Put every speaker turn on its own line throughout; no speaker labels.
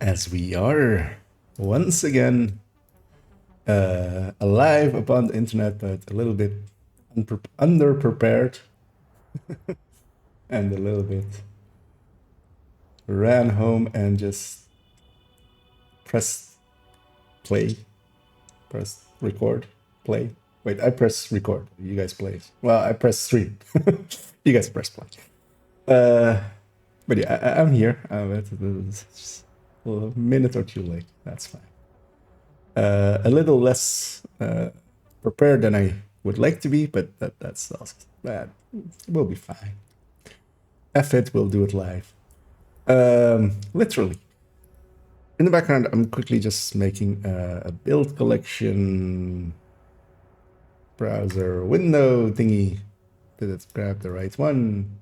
as we are once again alive upon the internet, but a little bit underprepared and a little bit ran home and just pressed play, pressed record, play. Wait, I press record. You guys play. Well, I press stream. You guys press play. But yeah, I'm here. It's a minute or two late. That's fine. A little less prepared than I would like to be, but that's also that. We'll be fine. F it, we'll do it live. Literally. In the background, I'm quickly just making a build collection browser window thingy. Did it grab the right one?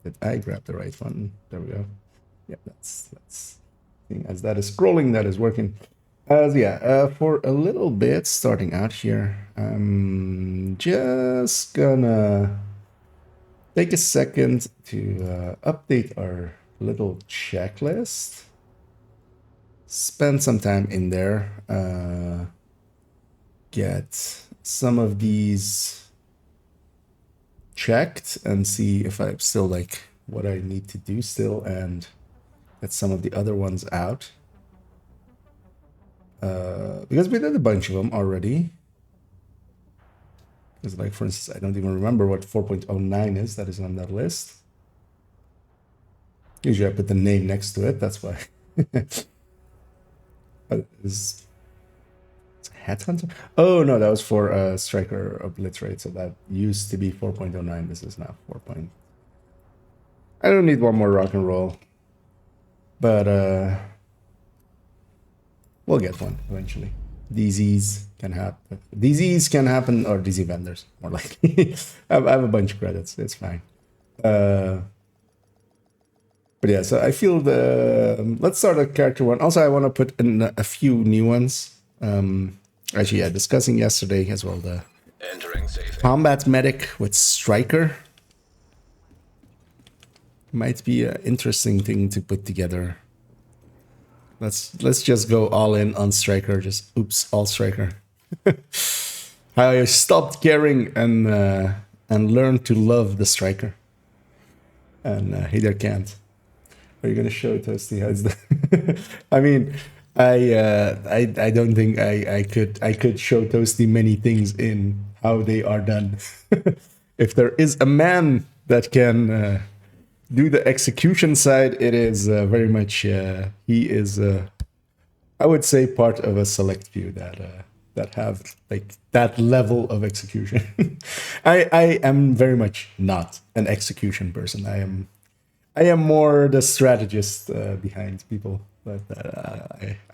Did I grab the right one? There we go. Yeah, that's as that is scrolling, that is working. For a little bit, starting out here, I'm just gonna take a second to update our little checklist. Spend some time in there. Get some of these checked and see if I'm still like what I need to do still, and get some of the other ones out. Because we did a bunch of them already. Because, like, for instance, I don't even remember what 4.09 is that is on that list. Usually I put the name next to it, that's why. It's Headhunter? Oh, no, that was for Striker Obliterate, so that used to be 4.09. This is now 4. I don't need one more rock and roll. But we'll get one eventually. DZs can happen. DZs can happen, or DZ vendors, more likely. I have a bunch of credits. It's fine. But yeah, so I feel let's start at character one. Also, I want to put in a few new ones. Actually, yeah, discussing yesterday as well the combat medic with Striker. Might be an interesting thing to put together. Let's just go all in on Striker. Just oops, all Striker. I stopped caring and learned to love the Striker. And Hither can't. Are you gonna show Toasty how it's done? I mean, I don't think I could show Toasty many things in how they are done. If there is a man that can do the execution side, it is very much he is I would say part of a select few that have like that level of execution. I am very much not an execution person. I am more the strategist behind people, but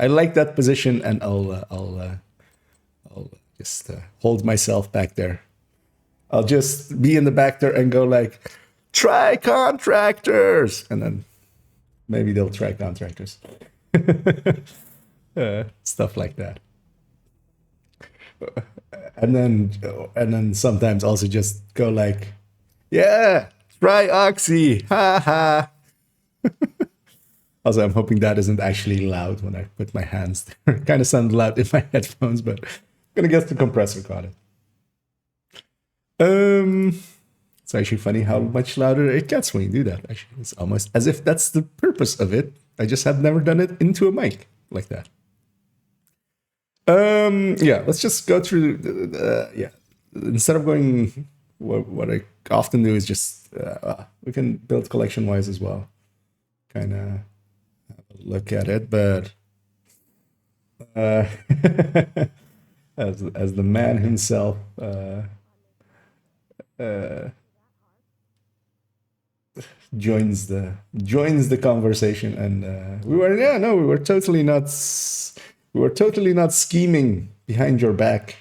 I like that position, and I'll just hold myself back there. I'll just be in the back there and go like, try contractors, and then maybe they'll try contractors. Stuff like that. And then sometimes also just go like, yeah, try Oxy, ha ha. Also, I'm hoping that isn't actually loud when I put my hands there. Kind of sound loud in my headphones, but I'm gonna guess the compressor caught it. It's actually funny how much louder it gets when you do that. Actually, it's almost as if that's the purpose of it. I just have never done it into a mic like that. Yeah, let's just go through. Yeah, instead of going, what I often do is just we can build collection wise as well. Kind of look at it, but as the man himself. Joins the conversation, and we were totally not scheming behind your back,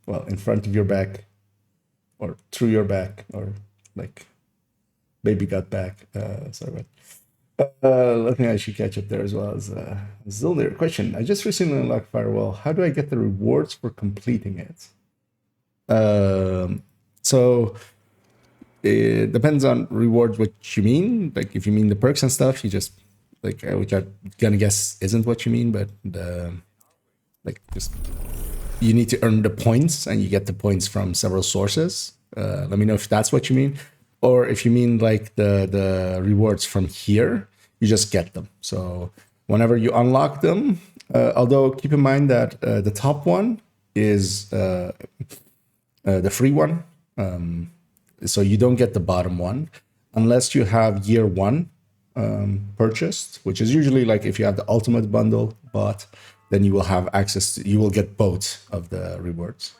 well, in front of your back, or through your back, or like baby got back. Sorry, but let me actually catch up there as well as Zildir. Question: I just recently unlocked Firewall. How do I get the rewards for completing it? So it depends on rewards what you mean. Like if you mean the perks and stuff, you just like which I'm gonna guess isn't what you mean, but like just you need to earn the points, and you get the points from several sources. Let me know if that's what you mean, or if you mean like the rewards from here, you just get them. So whenever you unlock them, although keep in mind that the top one is the free one, so you don't get the bottom one unless you have year one purchased, which is usually like if you have the ultimate bundle bought, then you will have access to, you will get both of the rewards.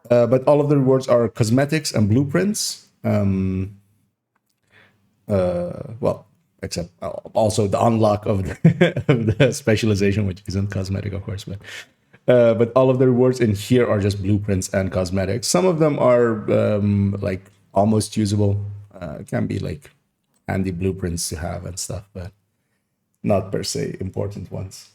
But all of the rewards are cosmetics and blueprints. Well, except also the unlock of of the specialization, which isn't cosmetic, of course, but all of the rewards in here are just blueprints and cosmetics. Some of them are like almost usable. It can be like handy blueprints to have and stuff, but not per se important ones.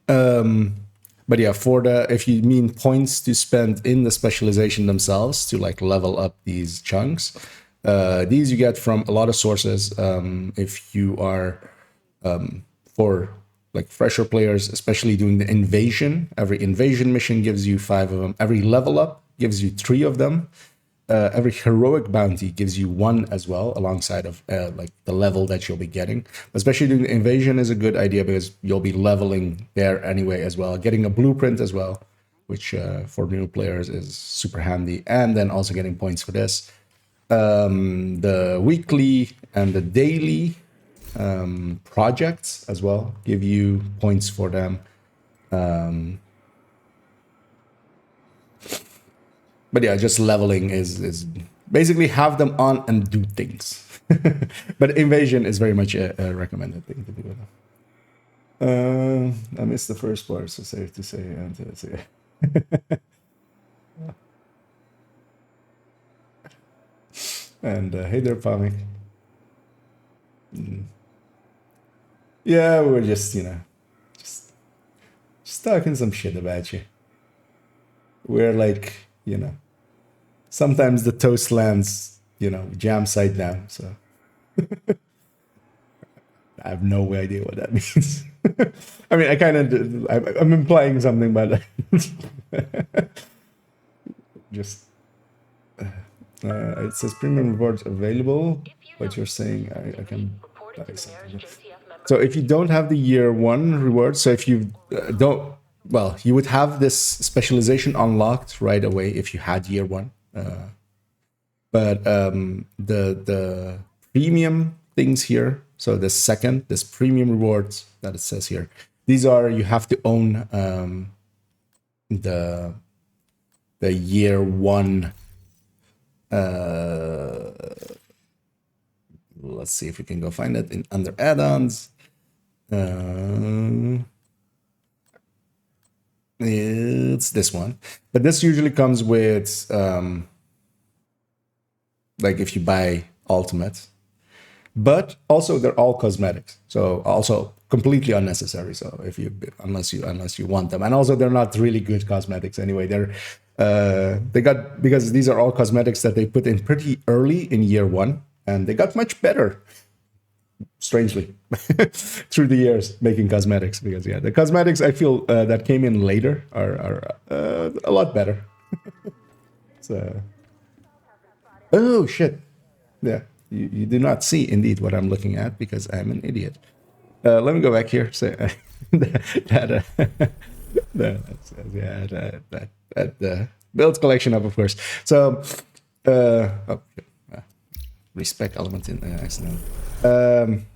But yeah, for the, if you mean points to spend in the specialization themselves to like level up these chunks, these you get from a lot of sources. If you are for like fresher players, especially doing the invasion, every invasion mission gives you 5 of them. Every level up gives you 3 of them. Every heroic bounty gives you 1 as well, alongside of like the level that you'll be getting. Especially doing the invasion is a good idea because you'll be leveling there anyway as well. Getting a blueprint as well, which for new players is super handy. And then also getting points for this. The weekly and the daily projects as well give you points for them. But yeah, just leveling is basically have them on and do things. But invasion is very much a recommended thing to do. I missed the first part, so safe to say and to say. And hey there, Pami. Yeah, we're just, you know, just talking some shit about you. We're like, you know, sometimes the toast lands, you know, jam side down. So I have no idea what that means. I mean, I kind of, I'm implying something, but just, it says premium rewards available, but you're saying I can buy something. So if you don't have the year 1 reward, so if you don't, well, you would have this specialization unlocked right away if you had year 1. But the premium things here, so this premium rewards that it says here, these are, you have to own the year 1. Let's see if we can go find it in under add-ons. It's this one, but this usually comes with like if you buy ultimate, but also they're all cosmetics, so also completely unnecessary. So if you unless you want them, and also they're not really good cosmetics anyway. They got, because these are all cosmetics that they put in pretty early in year 1, and they got much better, strangely, through the years making cosmetics. Because yeah, the cosmetics I feel that came in later are a lot better. So, oh shit, yeah, you do not see indeed what I'm looking at because I'm an idiot. Let me go back here. So that build collection up, of course. So, respec element in accident.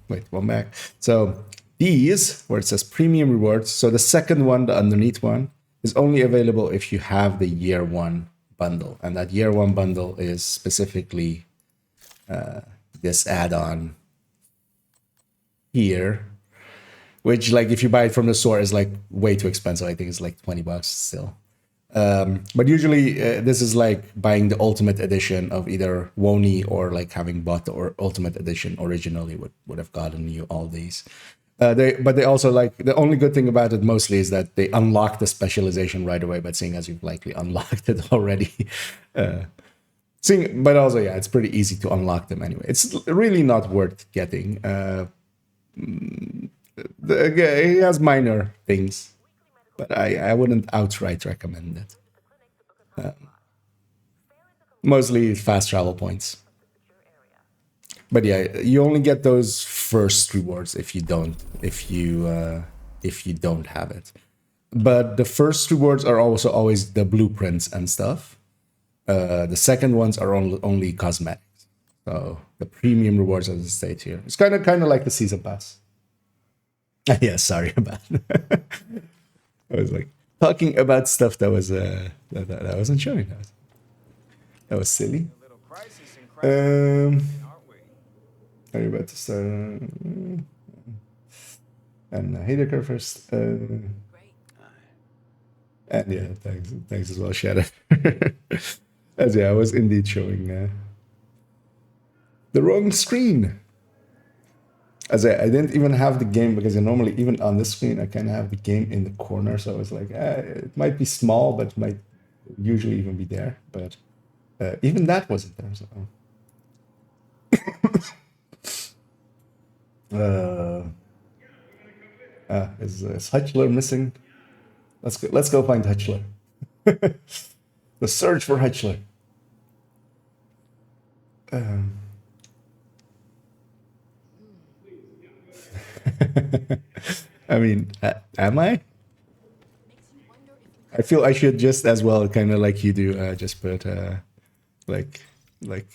Wait, one back. So these, where it says premium rewards, so the second one, the underneath one, is only available if you have the year 1 bundle, and that year 1 bundle is specifically this add-on here, which, like, if you buy it from the store is like way too expensive. I think it's like $20 still. But usually this is like buying the ultimate edition of either Woni, or like having bought the ultimate edition originally would have gotten you all these. But they also, like, the only good thing about it mostly is that they unlock the specialization right away, but seeing as you've likely unlocked it already, But also, yeah, it's pretty easy to unlock them anyway. It's really not worth getting. It has minor things, but I wouldn't outright recommend it. Mostly fast travel points. But yeah, you only get those first rewards if you don't have it. But the first rewards are also always the blueprints and stuff. The second ones are only cosmetics. So the premium rewards, as it states here, it's kind of like the season pass. Yeah, sorry about that. I was like talking about stuff that was that wasn't showing. That was silly. Are you about to start? And hey there, first. And yeah, thanks as well, Shadow. As yeah, I was indeed showing the wrong screen. As I didn't even have the game because normally even on this screen I kind of have the game in the corner, so I was like, it might be small, but it might usually even be there. But even that wasn't there. So. Is Hutchler missing? Let's go find Hutchler. The search for Hutchler. I mean, am I? I feel I should just as well, kind of like you do, just put like wait,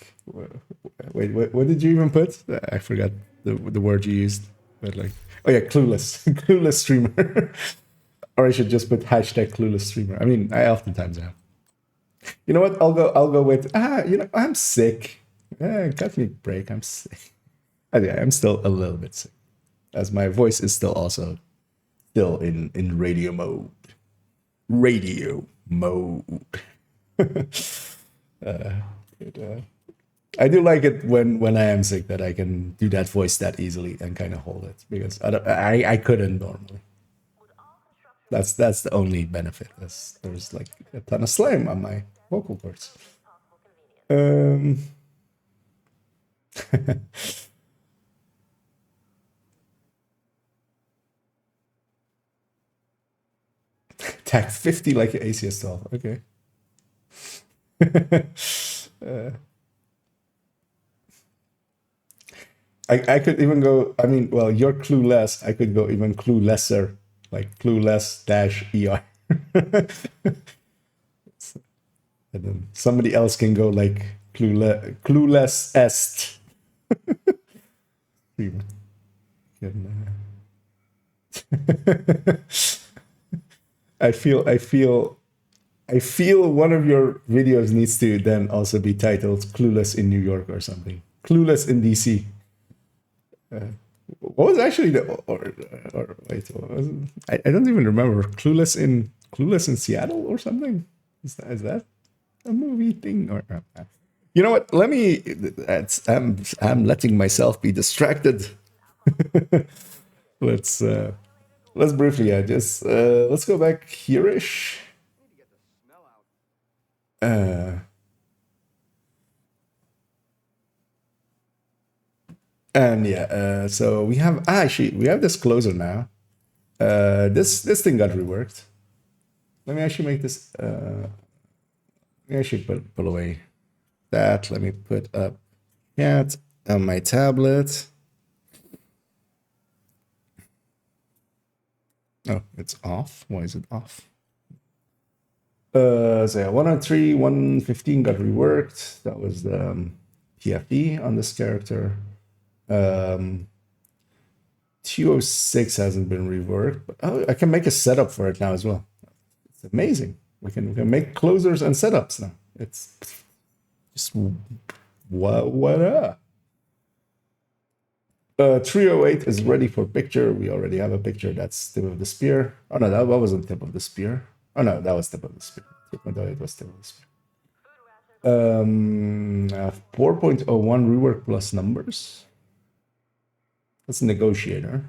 what did you even put? I forgot the word you used, but like, oh yeah, clueless, clueless streamer. Or I should just put hashtag clueless streamer. I mean, I oftentimes am. You know what? I'll go with I'm sick. Cut me a break. I'm sick. I'm still a little bit sick, as my voice is still in radio mode. Radio mode. I do like it when I am sick that I can do that voice that easily and kind of hold it, because I couldn't normally. That's the only benefit. There's like a ton of slime on my vocal cords. Tag 50 like an ACS 12. Okay. I could even go, I mean, well, you're clueless. I could go even cluelesser, like clueless dash ER. And then somebody else can go like clueless est. I feel one of your videos needs to then also be titled "Clueless in New York" or something. Clueless in DC. What was actually the or wait? What was it? I don't even remember. Clueless in Seattle or something. Is that a movie thing or? You know what? Let me. I'm letting myself be distracted. let's briefly, just let's go back here-ish. And yeah, so we have actually we have this closer now. This thing got reworked. Let me actually make this. Let me actually pull away that. Let me put up cat on my tablet. Oh, it's off. Why is it off? So yeah, 103, 115 got reworked. That was the PFE on this character. 206 hasn't been reworked, but I can make a setup for it now as well. It's amazing. We can make closers and setups now. It's just what up. 308 is ready for picture. We already have a picture. That's tip of the spear. Oh no, that wasn't tip of the spear. Oh no, that was tip of the spear. 3.08 was tip of the spear. 4.01 rework plus numbers. That's a negotiator.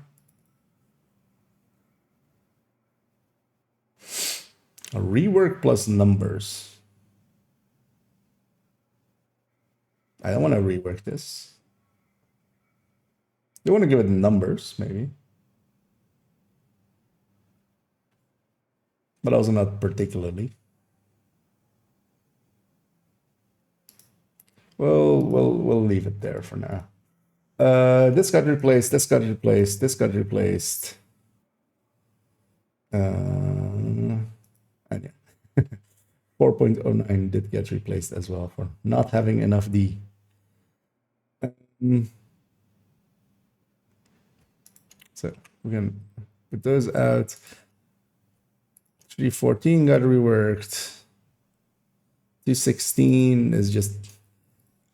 A rework plus numbers. I don't want to rework this. You want to give it numbers, maybe. But also not particularly. We'll leave it there for now. This got replaced, this got replaced, this got replaced. And yeah. 4.09 did get replaced as well for not having enough D. So we can put those out. 314 got reworked. 216 is just,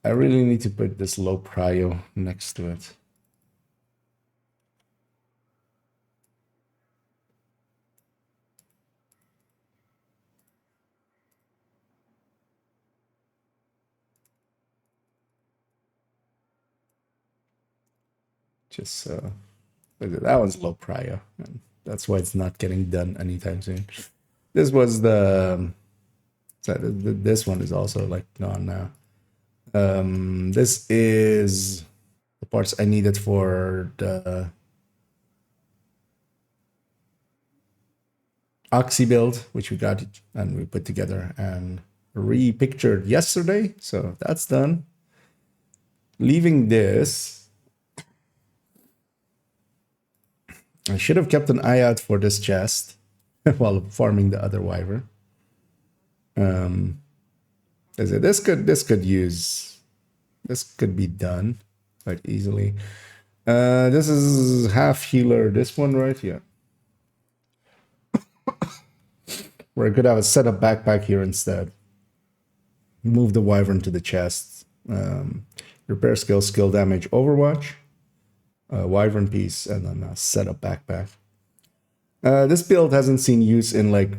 I really need to put this low prio next to it. Just that one's low prio, and that's why it's not getting done anytime soon. This was this one is also like gone now. This is the parts I needed for the Oxy build, which we got and we put together and repictured yesterday. So that's done. Leaving this, I should have kept an eye out for this chest while farming the other wyvern. This could be done quite easily. This is half healer. This one right here, where I could have a setup backpack here instead. Move the wyvern to the chest. Repair skill, skill damage, Overwatch, wyvern piece, and then a setup backpack. This build hasn't seen use in like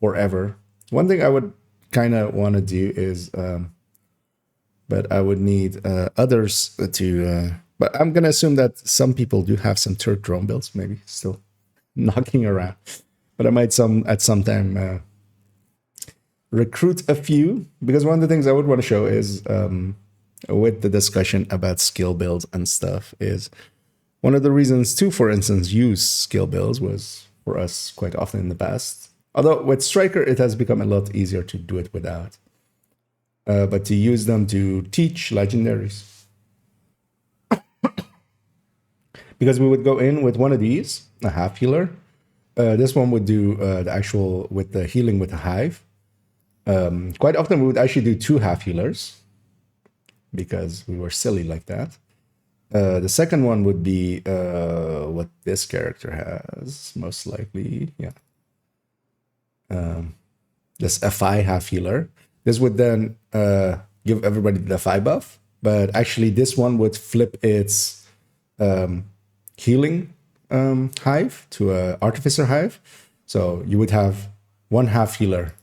forever. One thing I would kind of want to do is, but I would need others to. But I'm gonna assume that some people do have some turret drone builds, maybe still knocking around. But I might at some time recruit a few, because one of the things I would want to show is with the discussion about skill builds and stuff is one of the reasons to, for instance, use skill builds was for us quite often in the past. Although with Striker, it has become a lot easier to do it without. But to use them to teach legendaries. Because we would go in with one of these, a half healer. This one would do the actual, with the healing with the hive. Quite often we would actually do 2 half healers because we were silly like that. The second one would be what this character has, most likely. Yeah. This FI half healer. This would then give everybody the FI buff, but actually this one would flip its healing hive to a artificer hive. So you would have one half healer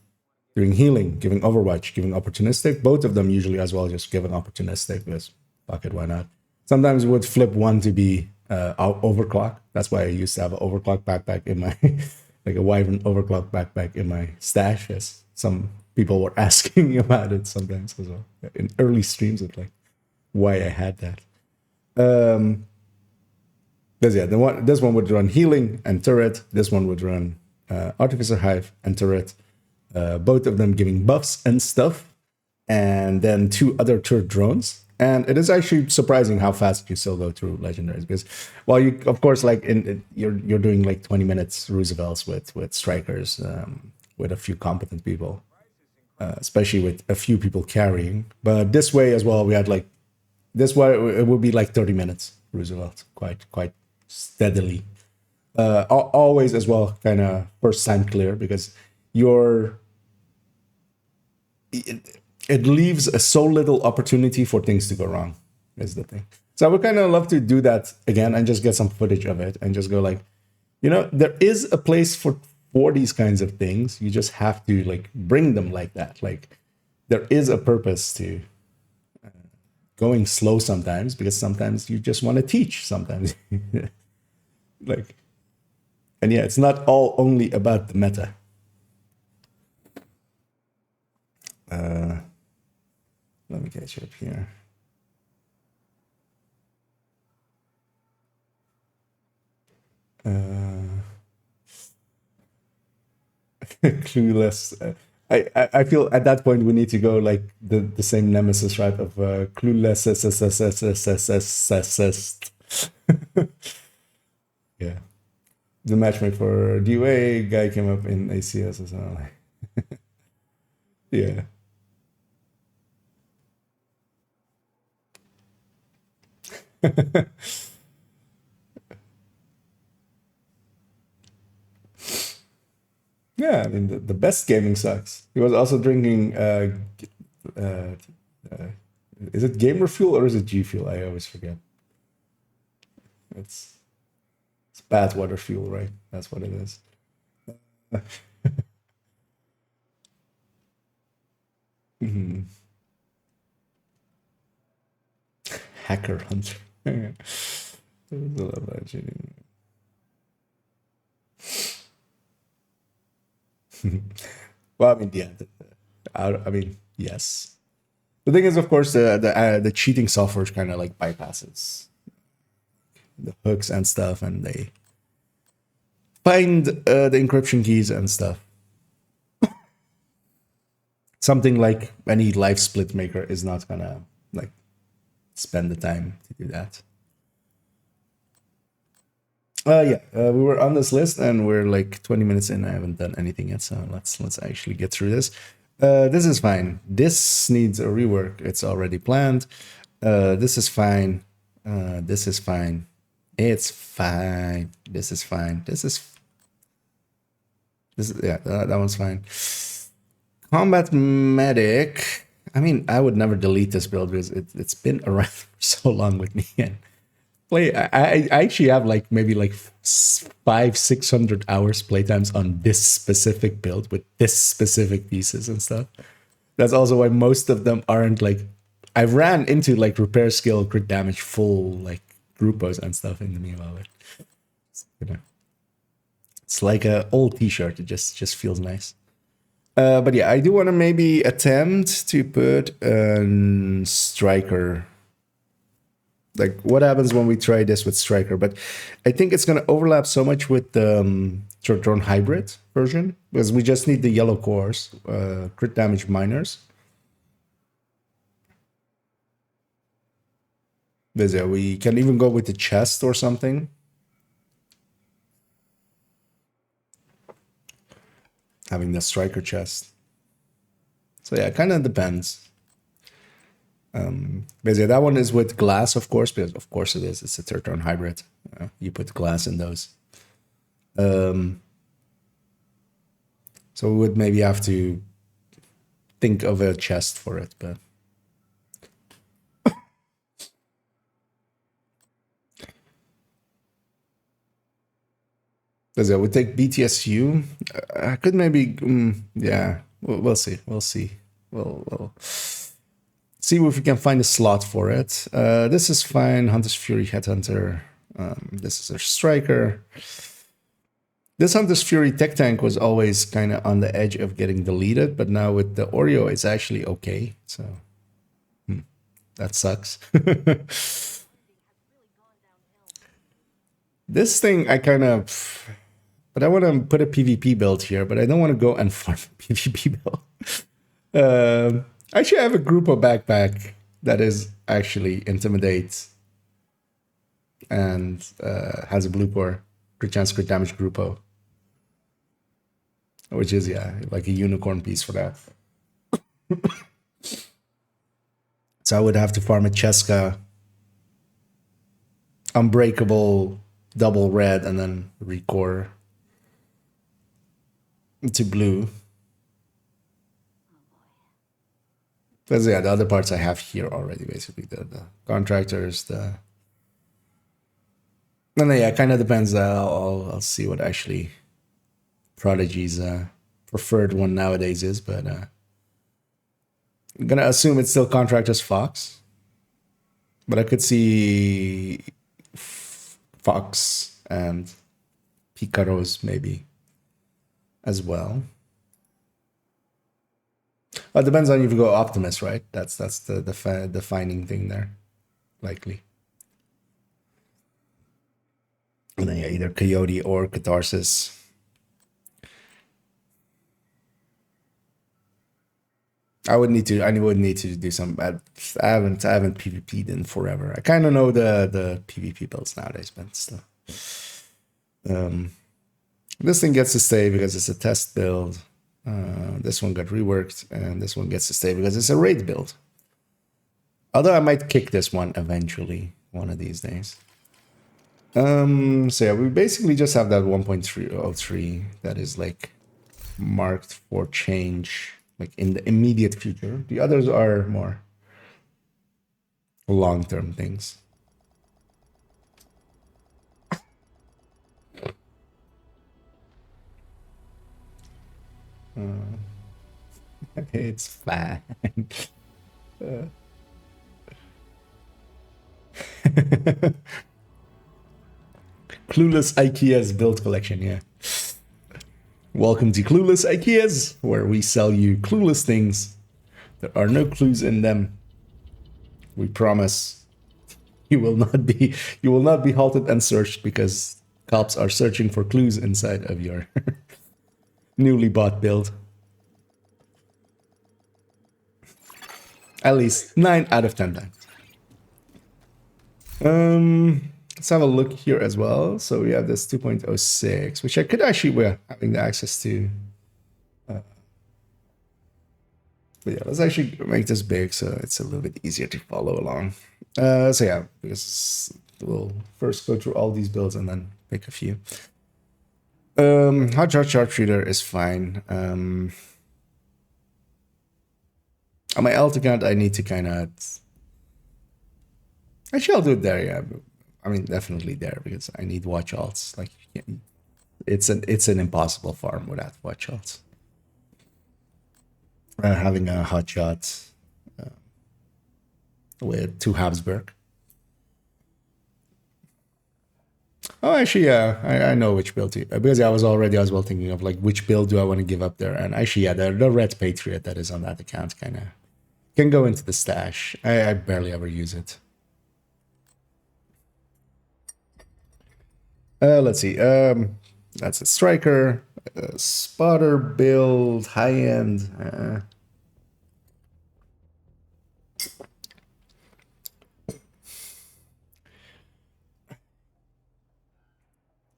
doing healing, giving Overwatch, giving opportunistic. Both of them usually as well, just giving opportunistic, because fuck it, why not? Sometimes we would flip one to be overclock. That's why I used to have an overclock backpack in my, like a wyvern overclock backpack in my stash, as some people were asking about it sometimes as well. In early streams, it's like why I had that. Yeah, this one would run healing and turret. This one would run artificer hive and turret. Both of them giving buffs and stuff, and then 2 other turret drones. And it is actually surprising how fast you still go through legendaries, because while you, of course, like you're doing like 20 minutes Roosevelts with strikers, with a few competent people, especially with a few people carrying. But this way as well, we had like this way it would be like 30 minutes Roosevelt, quite steadily. Always as well, kind of first time clear, because it leaves so little opportunity for things to go wrong, is the thing. So I would kind of love to do that again and just get some footage of it and just go like, there is a place for these kinds of things. You just have to like bring them like that. Like there is a purpose to going slow sometimes, because sometimes you just want to teach sometimes. Like, and yeah, it's not all only about the meta. Let me catch up here. Clueless. I feel at that point we need to go like the same nemesis, right? Of clueless. Yeah. The matchmake for DUA guy came up in ACS as well. Yeah. Yeah, I mean the best gaming sucks. He was also drinking uh, uh is it gamer fuel or is it G fuel? I always forget. It's it's bad water fuel, right? That's what it is. Mhm. Hacker hunter. There's a lot of cheating. Well, I mean, yeah. I mean, yes. The thing is, of course, the cheating software kind of like bypasses the hooks and stuff, and they find the encryption keys and stuff. Something like any live split maker is not gonna like spend the time to do that. Yeah, we were on this list and we're like 20 minutes in. I haven't done anything yet, so let's actually get through this. This is fine. This needs a rework. It's already planned. This is fine. This is fine. It's fine. This is fine. This is yeah. That one's fine. Combat medic. I mean, I would never delete this build because it's been around for so long with me and play. I actually have like maybe like 600 hours playtimes on this specific build with this specific pieces and stuff. That's also why most of them aren't like. I ran into like repair skill, crit damage, full like groupos and stuff in the meanwhile. But, you know, it's like a old T-shirt. It just feels nice. But yeah, I do want to maybe attempt to put a striker. Like, what happens when we try this with striker? But I think it's going to overlap so much with the drone hybrid version because we just need the yellow cores, crit damage miners. Yeah, we can even go with the chest or something. Having the striker chest. So yeah, it kind of depends. But yeah, that one is with glass, of course, because of course it is. It's a third drone hybrid. You put glass in those. So we would maybe have to think of a chest for it, but because I would take BTSU. I could maybe, yeah, we'll see. We'll see. We'll see if we can find a slot for it. This is fine. Hunter's Fury, Headhunter. This is our striker. This Hunter's Fury tech tank was always kind of on the edge of getting deleted, but now with the Oreo, it's actually okay. So that sucks. This thing, I kind of, but I want to put a PvP build here, but I don't want to go and farm a PvP build. Actually, I have a Grupo backpack that is actually Intimidate and has a blue core, crit chance, crit damage Grupo, which is, yeah, like a unicorn piece for that. So I would have to farm a Cheska, Unbreakable, double red, and then recore to blue. But yeah, the other parts I have here already, basically. The contractors, and then, yeah, it kind of depends. I'll see what actually Prodigy's preferred one nowadays is, but I'm gonna assume it's still Contractors Fox. But I could see Fox and Picaros maybe as well. Well, it depends on if you go Optimus, right? That's the defining thing there, likely. And then yeah, either Coyote or Catharsis. I would need to. I would need to do some. I haven't PvP'd in forever. I kind of know the PvP builds nowadays, but still. This thing gets to stay because it's a test build. This one got reworked, and this one gets to stay because it's a raid build. Although I might kick this one eventually, one of these days. So yeah, we basically just have that 1.303 that is like marked for change, like in the immediate future. The others are more long-term things. It's fine. Clueless IKEA's build collection, yeah. Welcome to Clueless IKEA's, where we sell you clueless things. There are no clues in them. We promise you will not be halted and searched because cops are searching for clues inside of your newly bought build. At least 9 out of 10 times. Let's have a look here as well. So we have this 2.06, which I could actually, we're having the access to. But yeah, let's actually make this big so it's a little bit easier to follow along. So yeah, because we'll first go through all these builds and then pick a few. Hotshot Sharpshooter is fine. On my alt account, I need to kind of... Actually, I'll do it there, yeah. I mean, definitely there because I need watch alts. Like, it's an impossible farm without watch alts. Having a hotshot with 2 Habsburg. Oh, actually, yeah, I know which build to, because I was as well thinking of like which build do I want to give up there, and actually, yeah, the Red Patriot that is on that account kind of can go into the stash. I barely ever use it. Let's see. That's a striker, a spotter build, high end.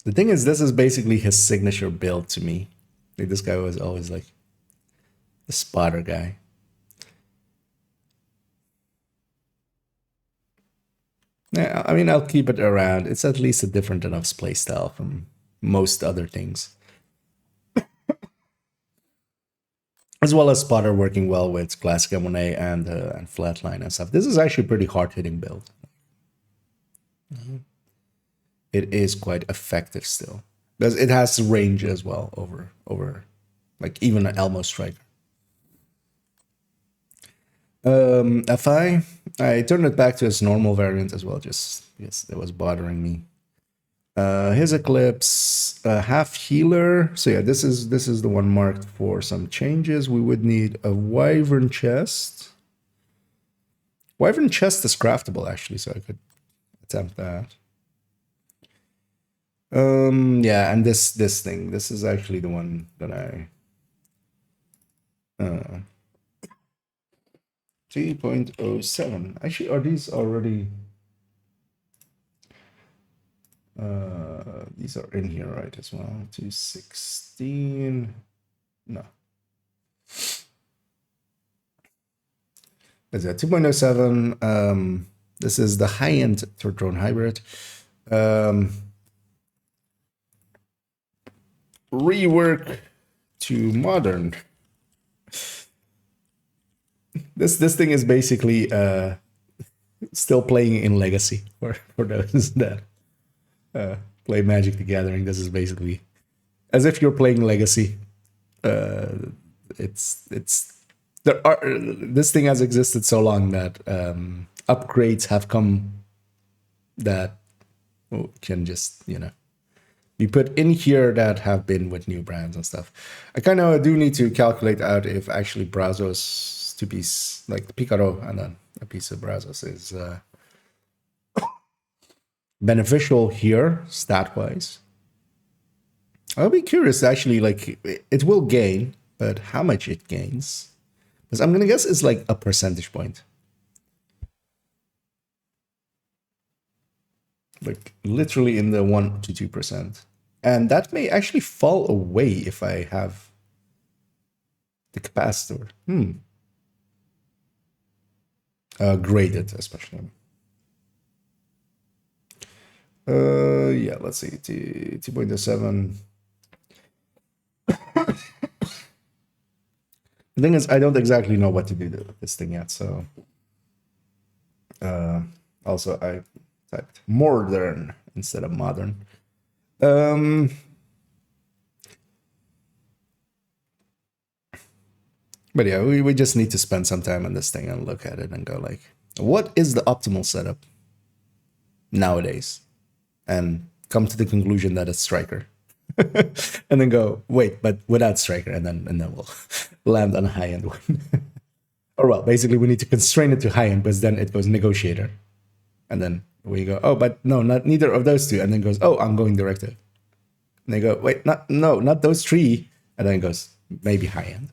The thing is, this is basically his signature build to me. Like, this guy was always like the spotter guy. Yeah, I mean, I'll keep it around. It's at least a different enough playstyle from most other things. As well as spotter working well with classic M1A and flatline and stuff. This is actually a pretty hard-hitting build. It is quite effective still. Because it has range as well over like even an Elmo striker. FI, I turned it back to its normal variant as well, just because it was bothering me. His Eclipse, half healer. So yeah, this is the one marked for some changes. We would need a Wyvern chest. Wyvern chest is craftable actually, so I could attempt that. Yeah, and this thing. This is actually the one that I 3.07. Actually, are these already? These are in here, right, as well. 216. No. Is that 2.07? This is the high-end third drone hybrid. Rework to modern. This thing is basically still playing in Legacy for those that play Magic the Gathering. This is basically as if you're playing Legacy. This thing has existed so long that upgrades have come that can just be put in here that have been with new brands and stuff. I kind of do need to calculate out if actually Brazos to be like the Picaro and then a piece of Brazos is beneficial here stat wise. I'll be curious actually, like it will gain, but how much it gains. Because I'm gonna guess it's like a percentage point. Like literally in the 1 to 2%. And that may actually fall away if I have the capacitor. Graded, especially. Yeah, let's see, 2.07. The thing is, I don't exactly know what to do with this thing yet, so... also, I typed modern instead of modern. But yeah, we just need to spend some time on this thing and look at it and go like, what is the optimal setup nowadays? And come to the conclusion that it's striker. And then go, wait, but without striker, and then we'll land on a high-end one. Or well, basically we need to constrain it to high-end, because then it goes negotiator. And then we go, oh, but no, not neither of those two. And then goes, oh, I'm going directive. And they go, wait, not those three. And then it goes, maybe high-end.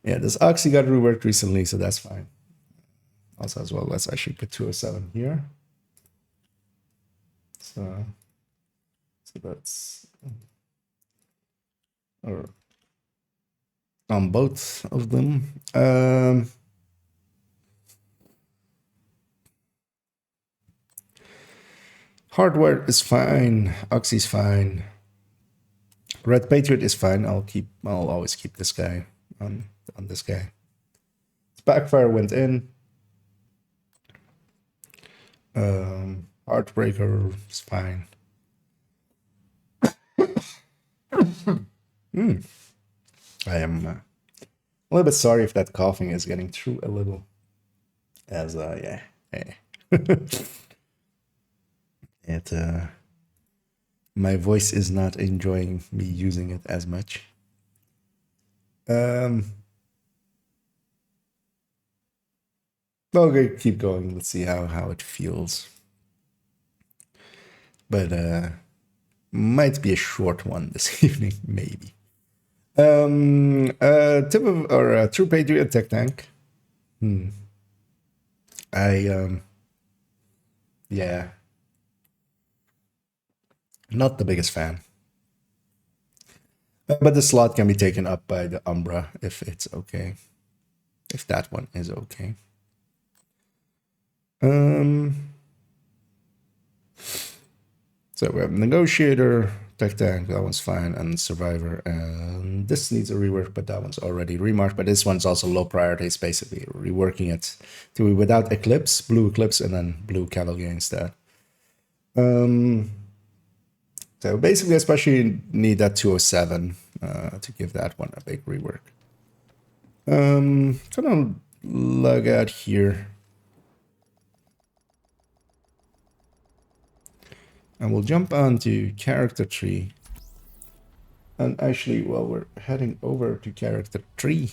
Yeah, this Oxy got reworked recently, so that's fine. Also as well, let's actually put 207 here. So that's or on both of them. Hardware is fine. Oxy's fine. Red Patriot is fine. I'll always keep this guy on this guy. Backfire went in. Heartbreaker is fine. I am a little bit sorry if that coughing is getting through a little. As yeah. It my voice is not enjoying me using it as much. Okay, keep going. Let's see how it feels. But might be a short one this evening, maybe. Tip of or True Patriot Tech Tank. Yeah, not the biggest fan. But the slot can be taken up by the Umbra if it's okay. If that one is okay. So we have Negotiator, Tech Tank, that one's fine, and Survivor. And this needs a rework, but that one's already remarked. But this one's also low priority. It's basically reworking it to be without Eclipse, blue Eclipse, and then blue Cavalry instead. So basically, especially need that 207 to give that one a big rework. Kind of log out here. And we'll jump on to character tree. And actually, while we're heading over to character tree,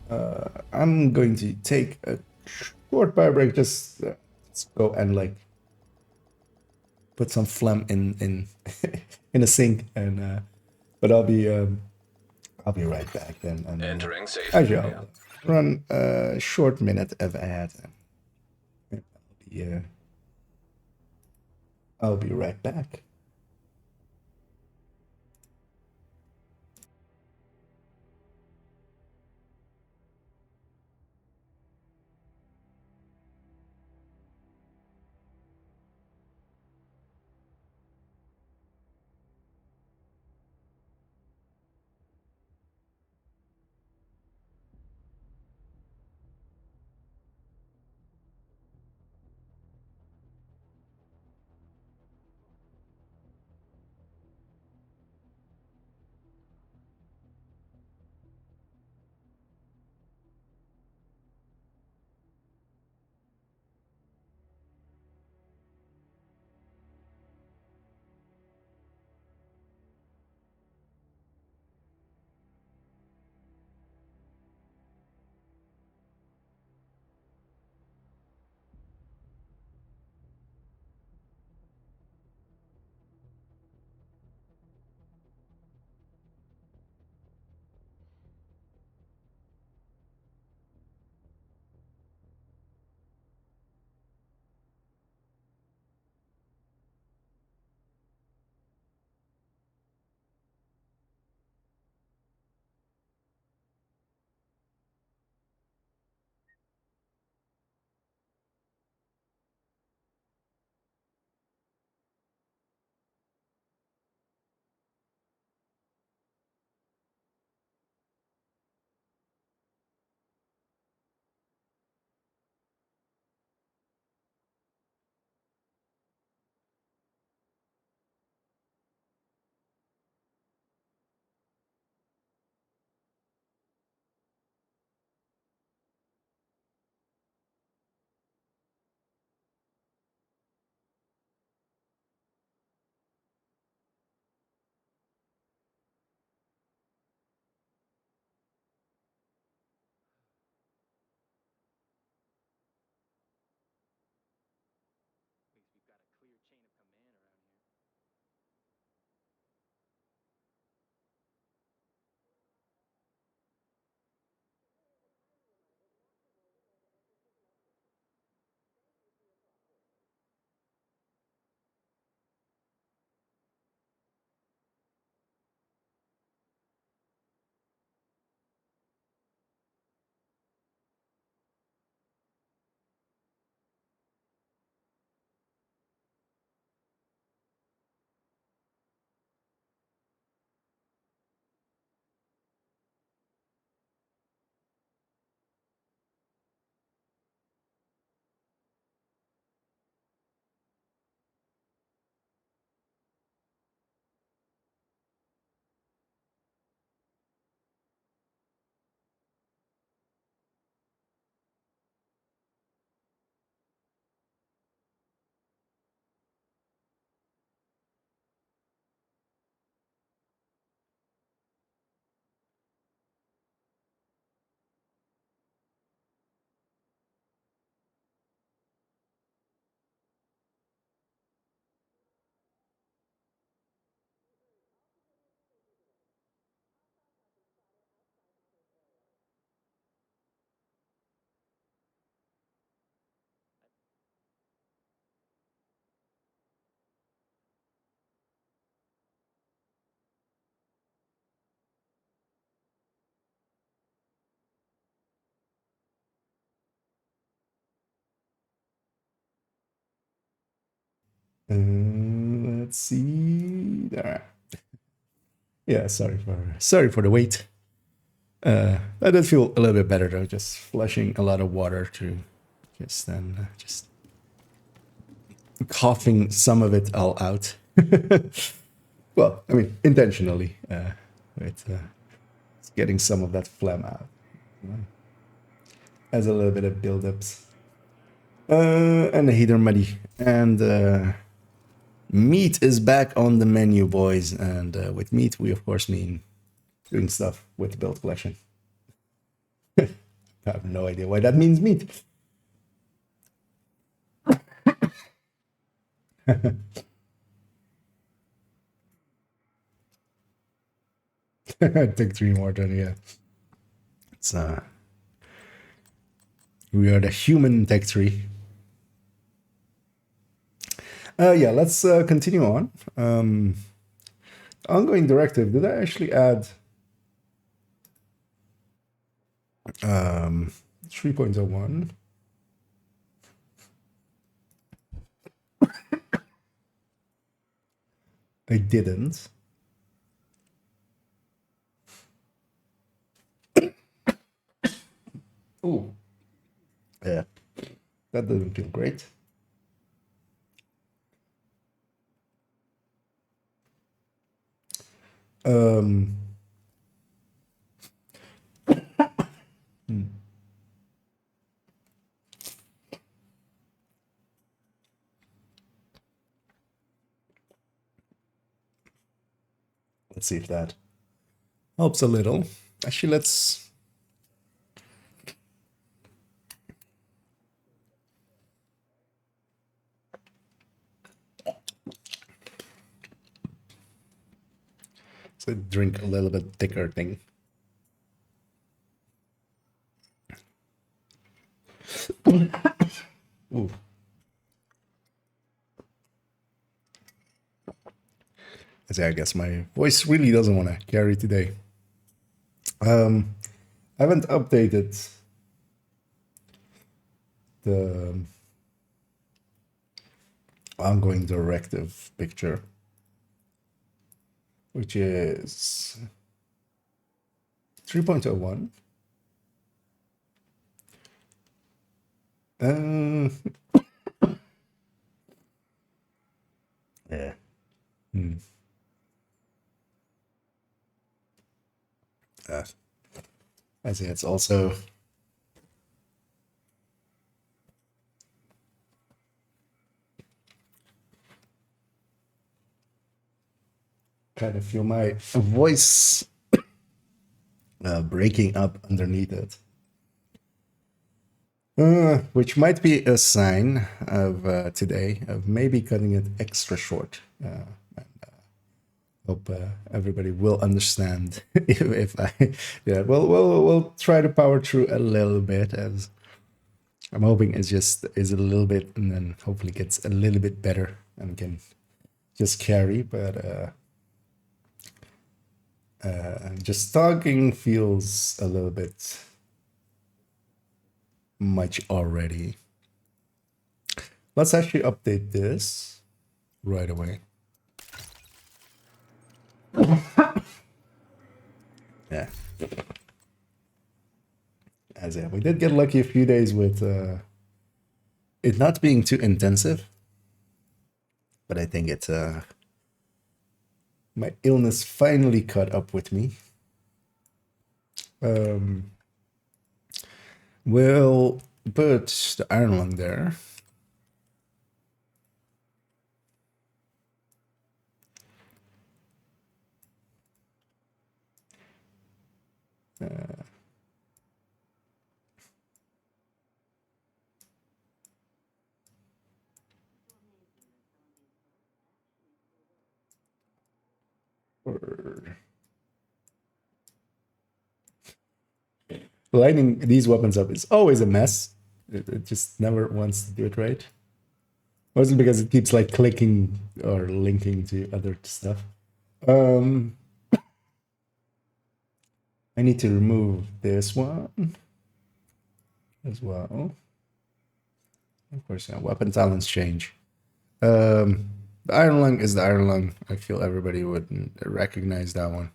I'm going to take a short power break. Just let's go and like put some phlegm in in a sink, and but I'll be right back then. And
entering safe
actually, I'll run a short minute of ad. And I'll be right back. Let's see. There. Yeah, sorry for the wait. I did feel a little bit better though, just flushing a lot of water through, just coughing some of it all out. Well, I mean, intentionally, with getting some of that phlegm out, as a little bit of buildups. And the heater muddy, and meat is back on the menu, boys. And with meat, we of course mean doing stuff with the build collection. I have no idea why that means meat. Take 3 more then, yeah. It's we are the human tech tree. Yeah, let's continue on. Ongoing directive. Did I actually add 3.01? I didn't. Oh, yeah, that doesn't feel great. Hmm. Let's see if that helps a little. Actually, let's. So drink a little bit thicker thing. Ooh. I guess my voice really doesn't want to carry today. I haven't updated the ongoing directive picture, which is 3.01. Yeah. I say it's also kind of feel my voice breaking up underneath it. Which might be a sign of today of maybe cutting it extra short. And, hope everybody will understand if I, yeah. Well, we'll try to power through a little bit, as I'm hoping it's just is a little bit, and then hopefully gets a little bit better and can just carry. But just talking feels a little bit much already. Let's actually update this right away. Yeah. As yeah, we did get lucky a few days with it not being too intensive, but I think it's my illness finally caught up with me. We'll put the iron lung there. Lighting these weapons up is always a mess. It just never wants to do it right. Mostly because it keeps like clicking or linking to other stuff. I need to remove this one as well. Of course, yeah, weapon talents change. The Iron Lung is the Iron Lung. I feel everybody would recognize that one.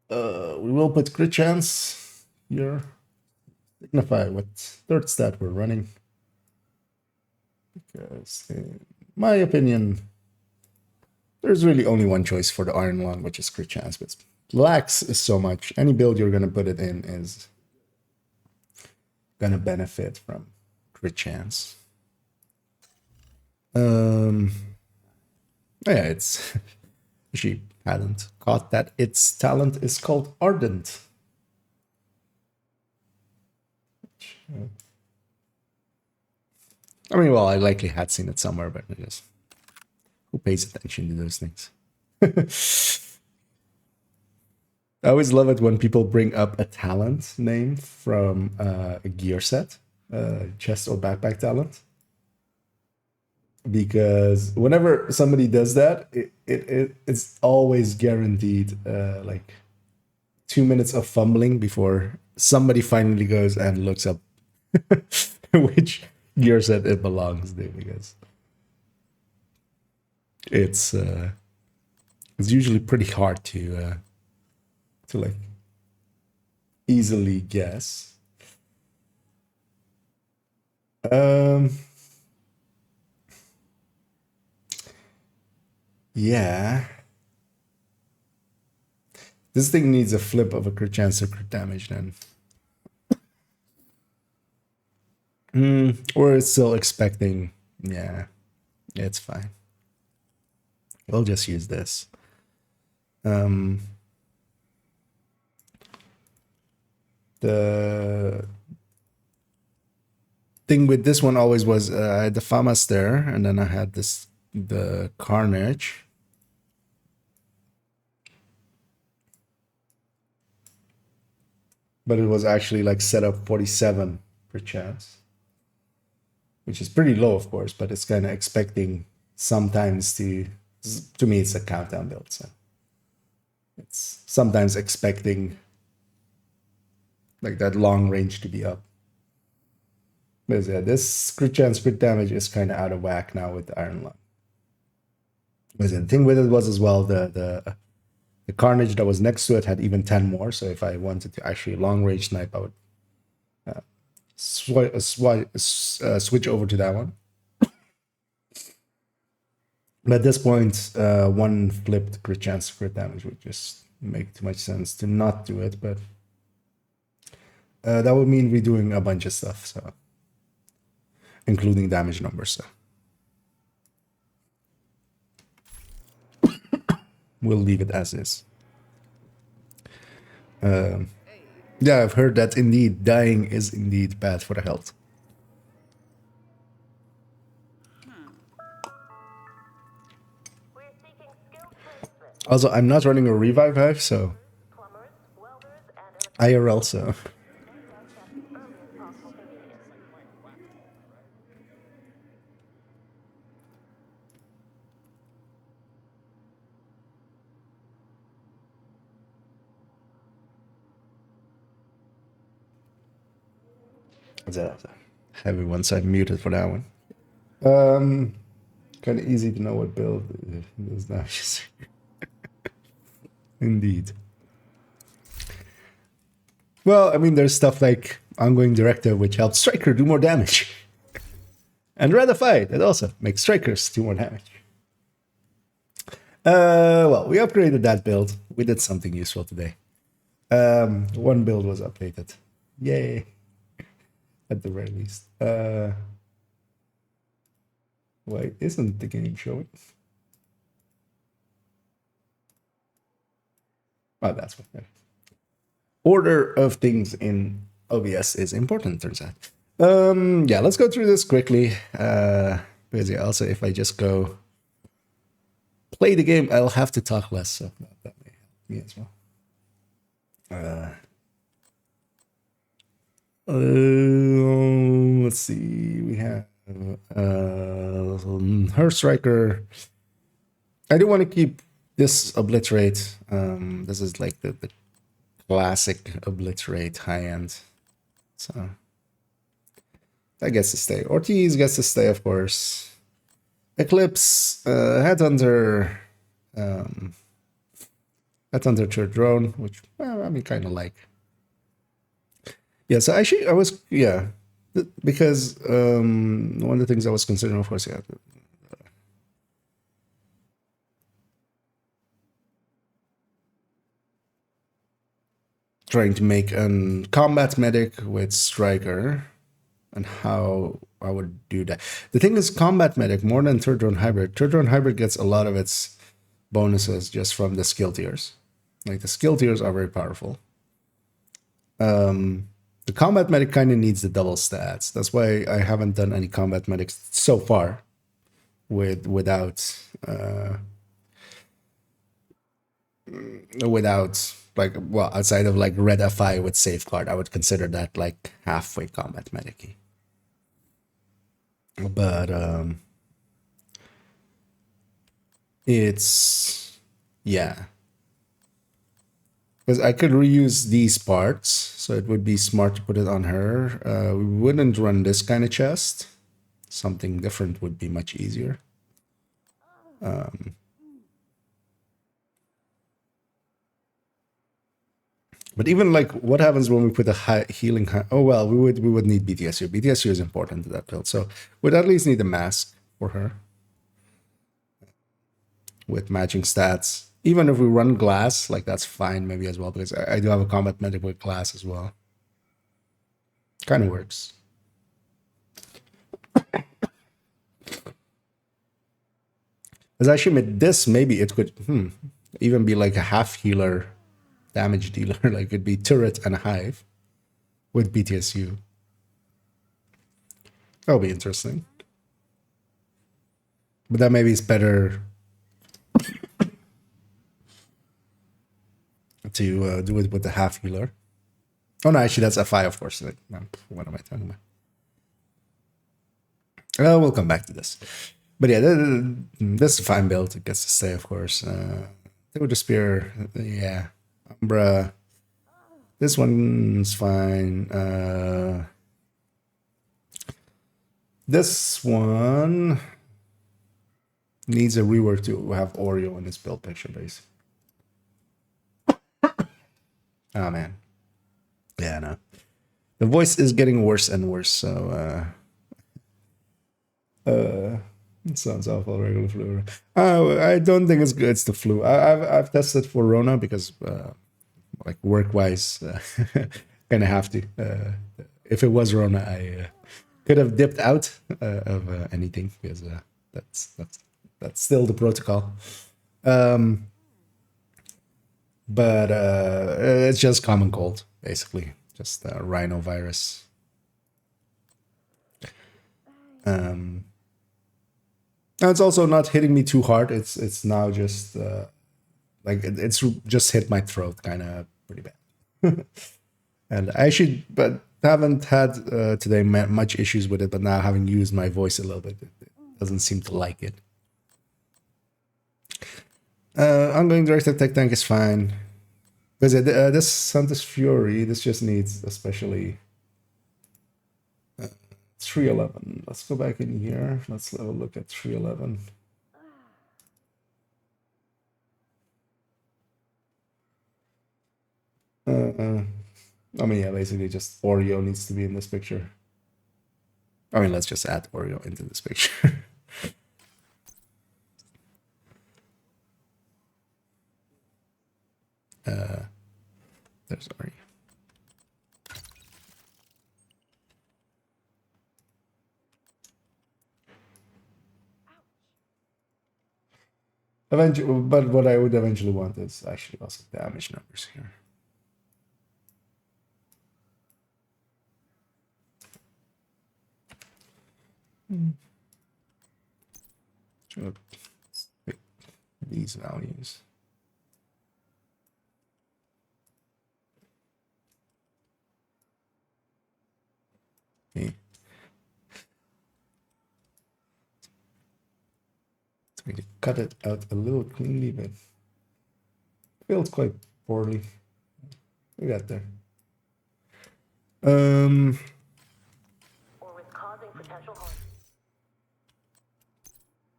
We will put crit chance here. Signify what third stat we're running. Because in my opinion, there's really only one choice for the Iron Lung, which is crit chance. But lax is so much. Any build you're gonna put it in is gonna benefit from crit chance. Yeah, it's she hadn't caught that its talent is called Ardent. I mean, well, I likely had seen it somewhere, but I just who pays attention to those things? I always love it when people bring up a talent name from a gear set, chest or backpack talent. Because whenever somebody does that, it's always guaranteed like 2 minutes of fumbling before somebody finally goes and looks up which gear set it belongs to, because it's usually pretty hard to like easily guess. Yeah. This thing needs a flip of a crit chance or crit damage then. Or it's still expecting. Yeah, it's fine. We'll just use this. The thing with this one always was I had the Famas there, and then I had the Carnage. But it was actually like set up 47 per chance, which is pretty low, of course, but it's kind of expecting sometimes to me, it's a countdown build. So it's sometimes expecting like that long range to be up. But yeah, this crit chance, crit damage is kind of out of whack now with the Iron Lung. But the thing with it was as well, the Carnage that was next to it had even 10 more. So if I wanted to actually long range snipe, I would switch over to that one. But at this point, one flipped crit chance crit damage would just make too much sense to not do it. But that would mean redoing a bunch of stuff, so including damage numbers. So we'll leave it as is. Yeah, I've heard that indeed dying is indeed bad for the health. Also, I'm not running a revive hive, so IRL, so heavy once I'm muted for that one. Kind of easy to know what build it is now. Indeed. Well, I mean, there's stuff like Ongoing Directive, which helps Striker do more damage. And Ratify, that also makes Strikers do more damage. Well, we upgraded that build. We did something useful today. One build was updated. Yay. At the very least. Why isn't the game showing? Oh, that's what. Order of things in OBS is important, turns out. Yeah, let's go through this quickly. Because yeah, also if I just go play the game, I'll have to talk less, so that may help me as well. Let's see. We have her Striker. I do want to keep this Obliterate. This is like the classic Obliterate high end. So that gets to stay. Ortiz gets to stay, of course. Eclipse, Headhunter, Headhunter to a drone, which I mean, kind of like. Yeah, so actually, I was because one of the things I was considering, of course, yeah, trying to make a combat medic with striker, and how I would do that. The thing is, combat medic more than third drone hybrid. Third drone hybrid gets a lot of its bonuses just from the skill tiers. Like the skill tiers are very powerful. The combat medic kind of needs the double stats. That's why I haven't done any combat medics so far without like, well, outside of like red FI with safeguard. I would consider that like halfway combat medic. But it's, yeah, because I could reuse these parts, so it would be smart to put it on her. We wouldn't run this kind of chest. Something different would be much easier. But even like, what happens when we put a high healing? Oh well, we would need BTSU. BTSU is important to that build, so we'd at least need a mask for her with matching stats. Even if we run glass, like that's fine maybe as well, because I do have a combat medic with glass as well. Kind of works. As actually with this, maybe it could even be like a half healer damage dealer. Like it'd be turret and a hive with BTSU. That'll be interesting. But that maybe is better to do it with the half healer. Oh no, actually that's FI, of course. Like, what am I talking about? We'll come back to this. But yeah, this is a fine build. It gets to stay, of course. With the spear, yeah. Umbra. This one's fine. This one needs a rework to have Oreo in his build picture base. Oh man. Yeah, no. The voice is getting worse and worse, so it sounds awful. Regular flu. I don't think it's good. It's the flu. I've tested for Rona because like work wise, kind of have to. If it was Rona, I could have dipped out of anything because that's still the protocol. But it's just common cold, basically, just rhinovirus. And it's also not hitting me too hard. It's now just like it's just hit my throat, kind of pretty bad. And I actually, but haven't had today much issues with it. But now having used my voice a little bit, it doesn't seem to like it. Ongoing direct attack tank is fine. Because this Santa's Fury, this just needs especially 311. Let's go back in here. Let's have a look at 311. I mean, yeah, basically just Oreo needs to be in this picture. I mean, let's just add Oreo into this picture. There's Oreo. Eventually, but what I would eventually want is actually also damage numbers here. These values. Okay. So we cut it out a little cleanly, but feels quite poorly. We got there.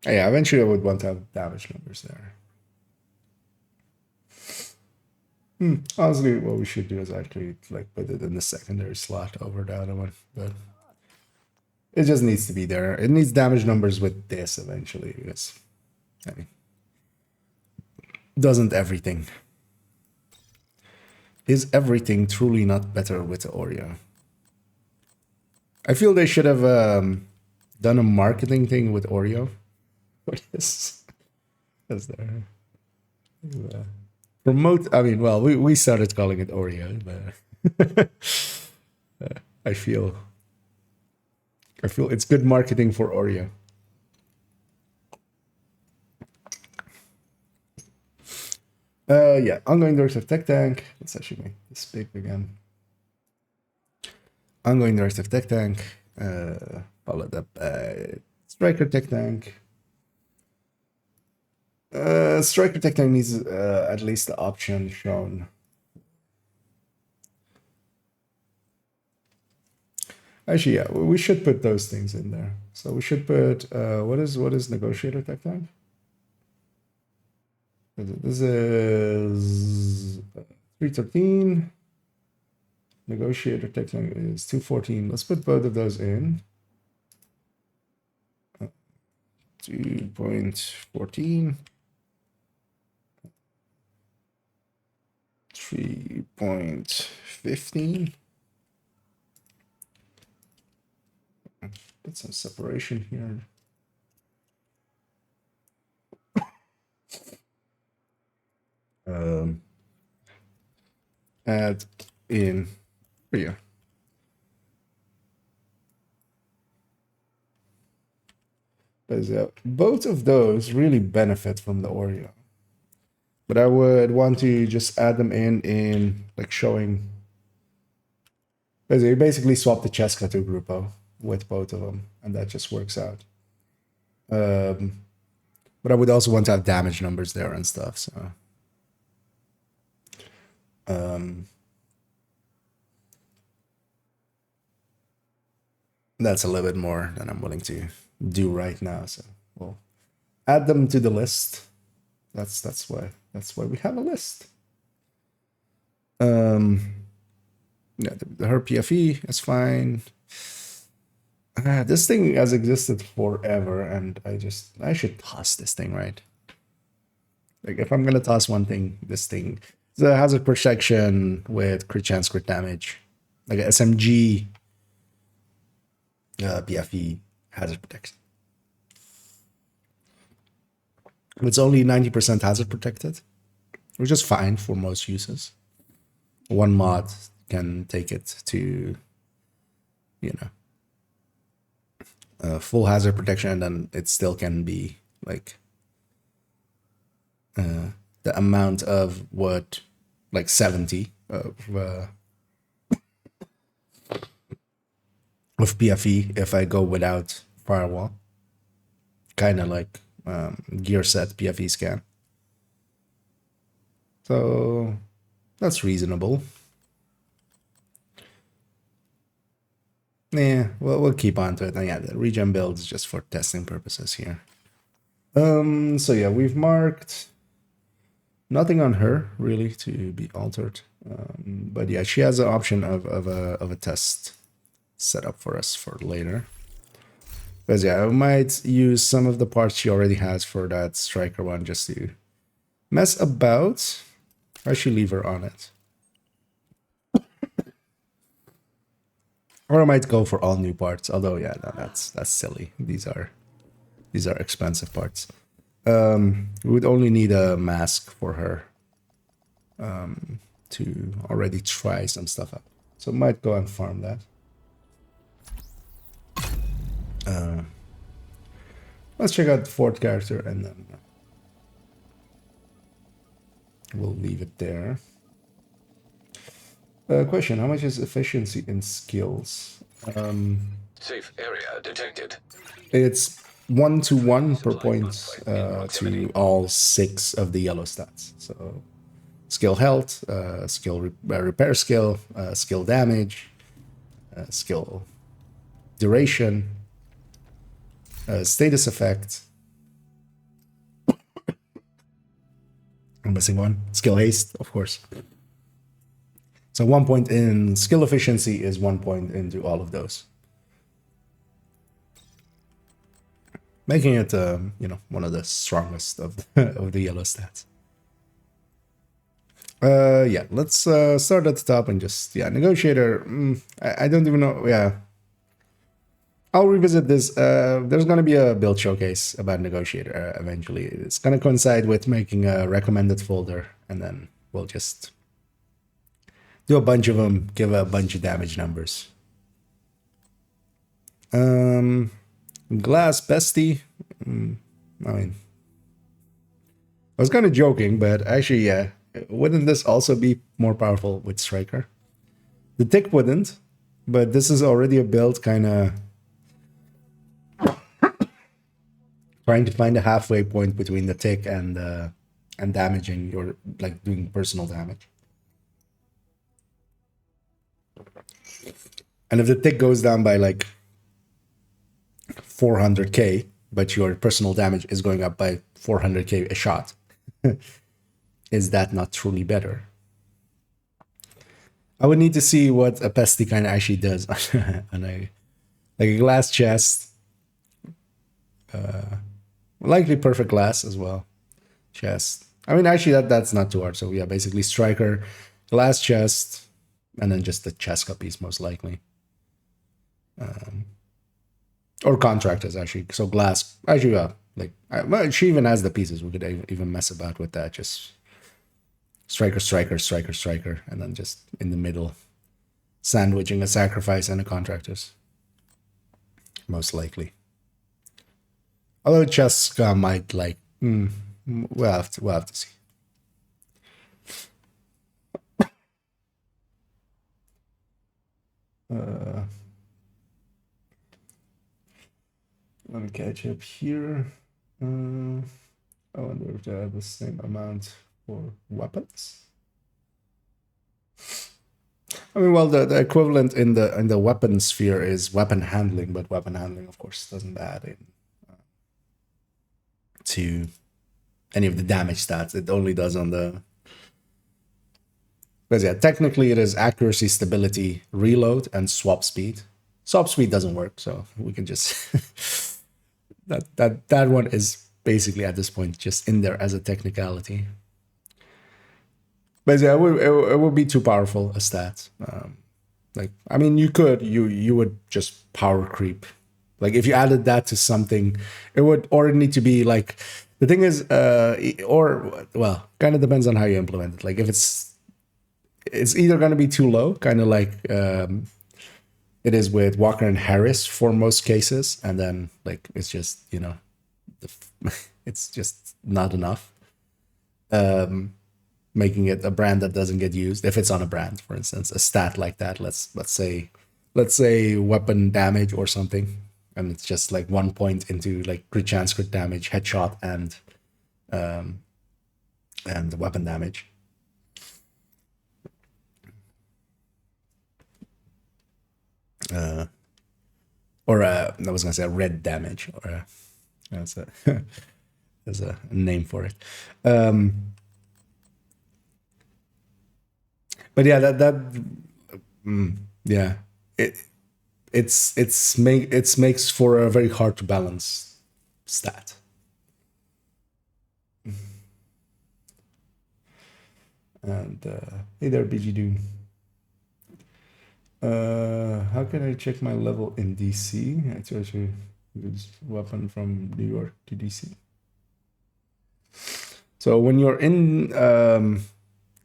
Yeah, eventually I would want to have damage numbers there. Honestly, what we should do is actually like put it in the secondary slot over the other one, but it just needs to be there. It needs damage numbers with this eventually, because I mean, doesn't everything? Is everything truly not better with Oreo? I feel they should have done a marketing thing with Oreo for this. As their promote. I mean, well, we started calling it Oreo, but I feel it's good marketing for Oreo. Yeah, ongoing directive tech tank. Let's actually make this big again. Ongoing directive tech tank. Followed up by striker tech tank. Striker tech tank needs at least the option shown. Actually, yeah, we should put those things in there. So we should put what is negotiator tech tank? This is 313. Negotiator tech tank is 214. Let's put both of those in. 2.14. 3.15. Put some separation here. Add in here. Because both of those really benefit from the Oreo. But I would want to just add them in like showing. Because you basically swap the Cheska to Grupo with both of them, and that just works out. But I would also want to have damage numbers there and stuff, so. That's a little bit more than I'm willing to do right now, so we'll add them to the list. That's why we have a list. Yeah, her PFE is fine. This thing has existed forever, and I should toss this thing, right? Like, if I'm gonna toss one thing, this thing. The hazard protection with crit chance, crit damage. Like SMG PFE hazard protection. It's only 90% hazard protected, which is fine for most uses. One mod can take it to, full hazard protection, and then it still can be like the amount of what, like 70 of PFE if I go without firewall. Kind of like gear set PFE scan. So that's reasonable. Yeah, we'll keep on to it. And yeah, the regen build is just for testing purposes here. So yeah, we've marked nothing on her really to be altered. But yeah, she has an option of a test set up for us for later. Because yeah, I might use some of the parts she already has for that striker one just to mess about. I should leave her on it. Or I might go for all new parts. Although yeah, no, that's silly. These are expensive parts. We would only need a mask for her to already try some stuff out. So might go and farm that. Let's check out the fourth character and then we'll leave it there. Question, how much is efficiency in skills?
Safe area detected.
It's 1-to-1 per point to all 6 of the yellow stats. So skill health, skill repair skill, skill damage, skill duration, status effect, I'm missing one. Skill haste, of course. So 1 point in skill efficiency is 1 point into all of those, making it one of the strongest of of the yellow stats. Yeah, let's start at the top and just negotiator. I don't even know. Yeah, I'll revisit this. There's gonna be a build showcase about negotiator eventually. It's gonna coincide with making a recommended folder, and then we'll just do a bunch of them, give a bunch of damage numbers. Glass bestie. I mean, I was kind of joking, but actually, yeah, wouldn't this also be more powerful with Striker? The tick wouldn't, but this is already a build kind of trying to find a halfway point between the tick and damaging your, like, doing personal damage. And if the tick goes down by like 400k, but your personal damage is going up by 400k a shot, is that not truly better? I would need to see what a pesty kind of actually does on a like a glass chest. Likely perfect glass as well. Chest. I mean, actually, that's not too hard. So yeah, basically Striker, glass chest, and then just the chest piece most likely. Or contractors actually. So glass actually, well, she even has the pieces. We could even mess about with that. Just Striker, Striker, Striker, Striker, and then just in the middle, sandwiching a sacrifice and a contractors. Most likely. Although Cheska might like, we'll have to see. Let me catch up here. I wonder if they have the same amount for weapons. I mean, well, the equivalent in the weapon sphere is weapon handling, but weapon handling, of course, doesn't add in to any of the damage stats. It only does on the. Because yeah, technically it is accuracy, stability, reload, and swap speed. Swap speed doesn't work, so we can just that one is basically at this point just in there as a technicality. But yeah, it would be too powerful a stat. Like, I mean, you would just power creep. Like if you added that to something, it would, or it need to be like, the thing is, or well, kind of depends on how you implement it. Like if it's either going to be too low, kind of like it is with Walker and Harris for most cases, and then like it's just it's just not enough. Making it a brand that doesn't get used. If it's on a brand, for instance, a stat like that, let's say weapon damage or something, and it's just like 1 point into like crit chance, crit damage, headshot, and weapon damage. Or I was gonna say red damage, or that's a there's a name for it. But yeah, yeah, it makes for a very hard to balance stat. And hey there, BG Doom. How can I check my level in DC? I chose a good weapon from New York to DC. So when you're in,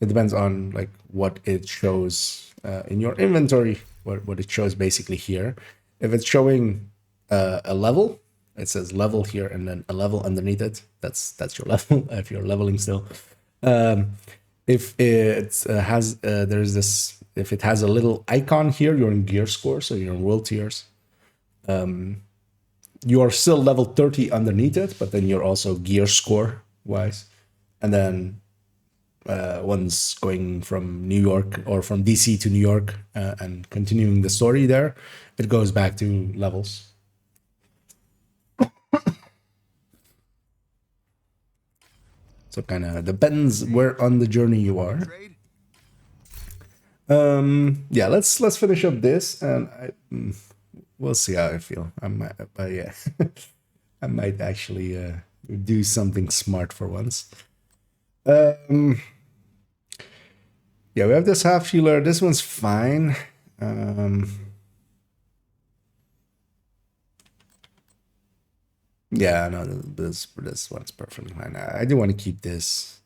it depends on like what it shows in your inventory. What it shows basically here. If it's showing a level, it says level here, and then a level underneath it. That's your level if you're leveling still. If it has there's this. If it has a little icon here, you're in gear score, so you're in world tiers. You are still level 30 underneath it, but then you're also gear score wise. And then once going from New York or from DC to New York and continuing the story there, it goes back to levels. So kind of depends where on the journey you are. Yeah, let's finish up this, and we'll see how I feel. I might, but yeah, I might actually do something smart for once. Yeah, we have this half healer. This one's fine. Yeah, no, this one's perfectly fine. I do want to keep this.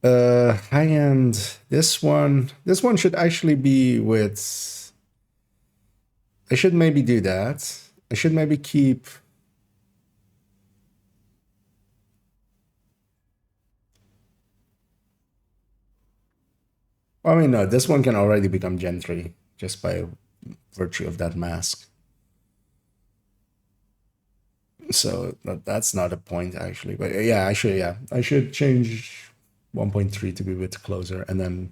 High end. This one should actually be with. I should maybe do that. I should maybe keep. I mean, no, this one can already become Gen 3 just by virtue of that mask. So that's not a point actually, but yeah, I should change 1.3 to be with closer, and then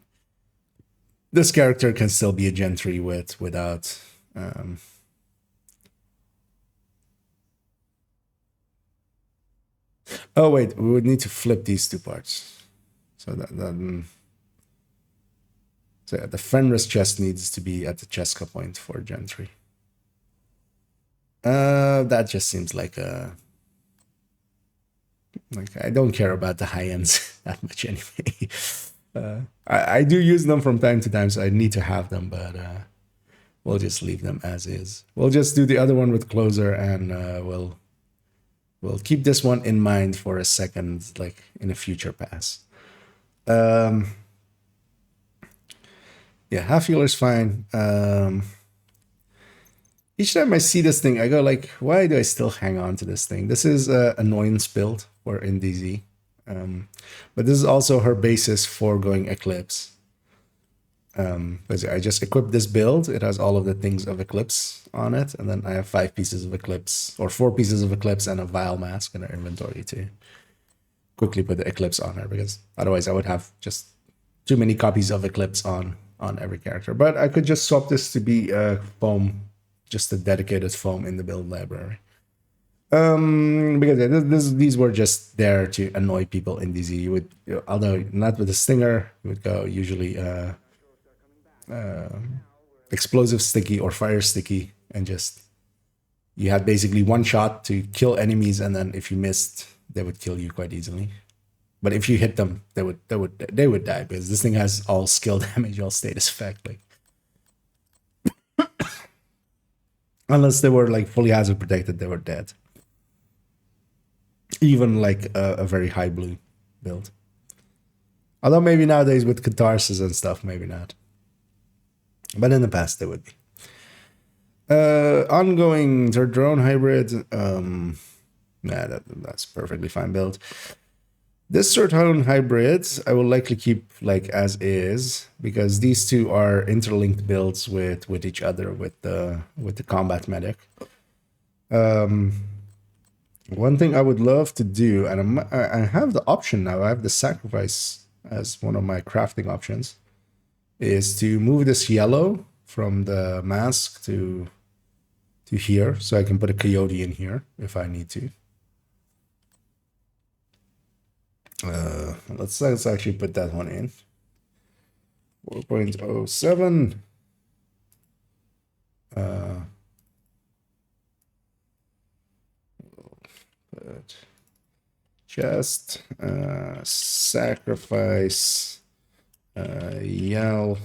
this character can still be a Gen 3 without. Oh wait, we would need to flip these two parts. So so yeah, the Fenris chest needs to be at the Cheska point for Gen 3. That just seems like I don't care about the high ends that much anyway. I do use them from time to time, so I need to have them, but we'll just leave them as is. We'll just do the other one with closer, and we'll keep this one in mind for a second, like in a future pass. Yeah, half healer's fine. Each time I see this thing, I go like, why do I still hang on to this thing? This is annoyance build for NDZ. But this is also her basis for going Eclipse. I just equipped this build. It has all of the things of Eclipse on it. And then I have 5 pieces of Eclipse, or 4 pieces of Eclipse and a Vial Mask in our inventory to quickly put the Eclipse on her, because otherwise I would have just too many copies of Eclipse on every character. But I could just swap this to be foam, just a dedicated foam in the build library. Because these were just there to annoy people in DZ. You would, although not with a stinger, you would go usually explosive sticky or fire sticky, and just you had basically one shot to kill enemies, and then if you missed, they would kill you quite easily. But if you hit them, they would die, because this thing has all skill damage, all status effect, like. Unless they were like fully hazard protected, they were dead. Even like a very high blue build. Although maybe nowadays with catharsis and stuff, maybe not. But in the past they would be. Ongoing third drone hybrid. That's perfectly fine build. This third drone hybrid I will likely keep like as is, because these two are interlinked builds with each other with the combat medic. One thing I would love to do, and I have the option now, I have the sacrifice as one of my crafting options, is to move this yellow from the mask to here, so I can put a coyote in here if I need to. Let's actually put that one in. 4.07. Just sacrifice yell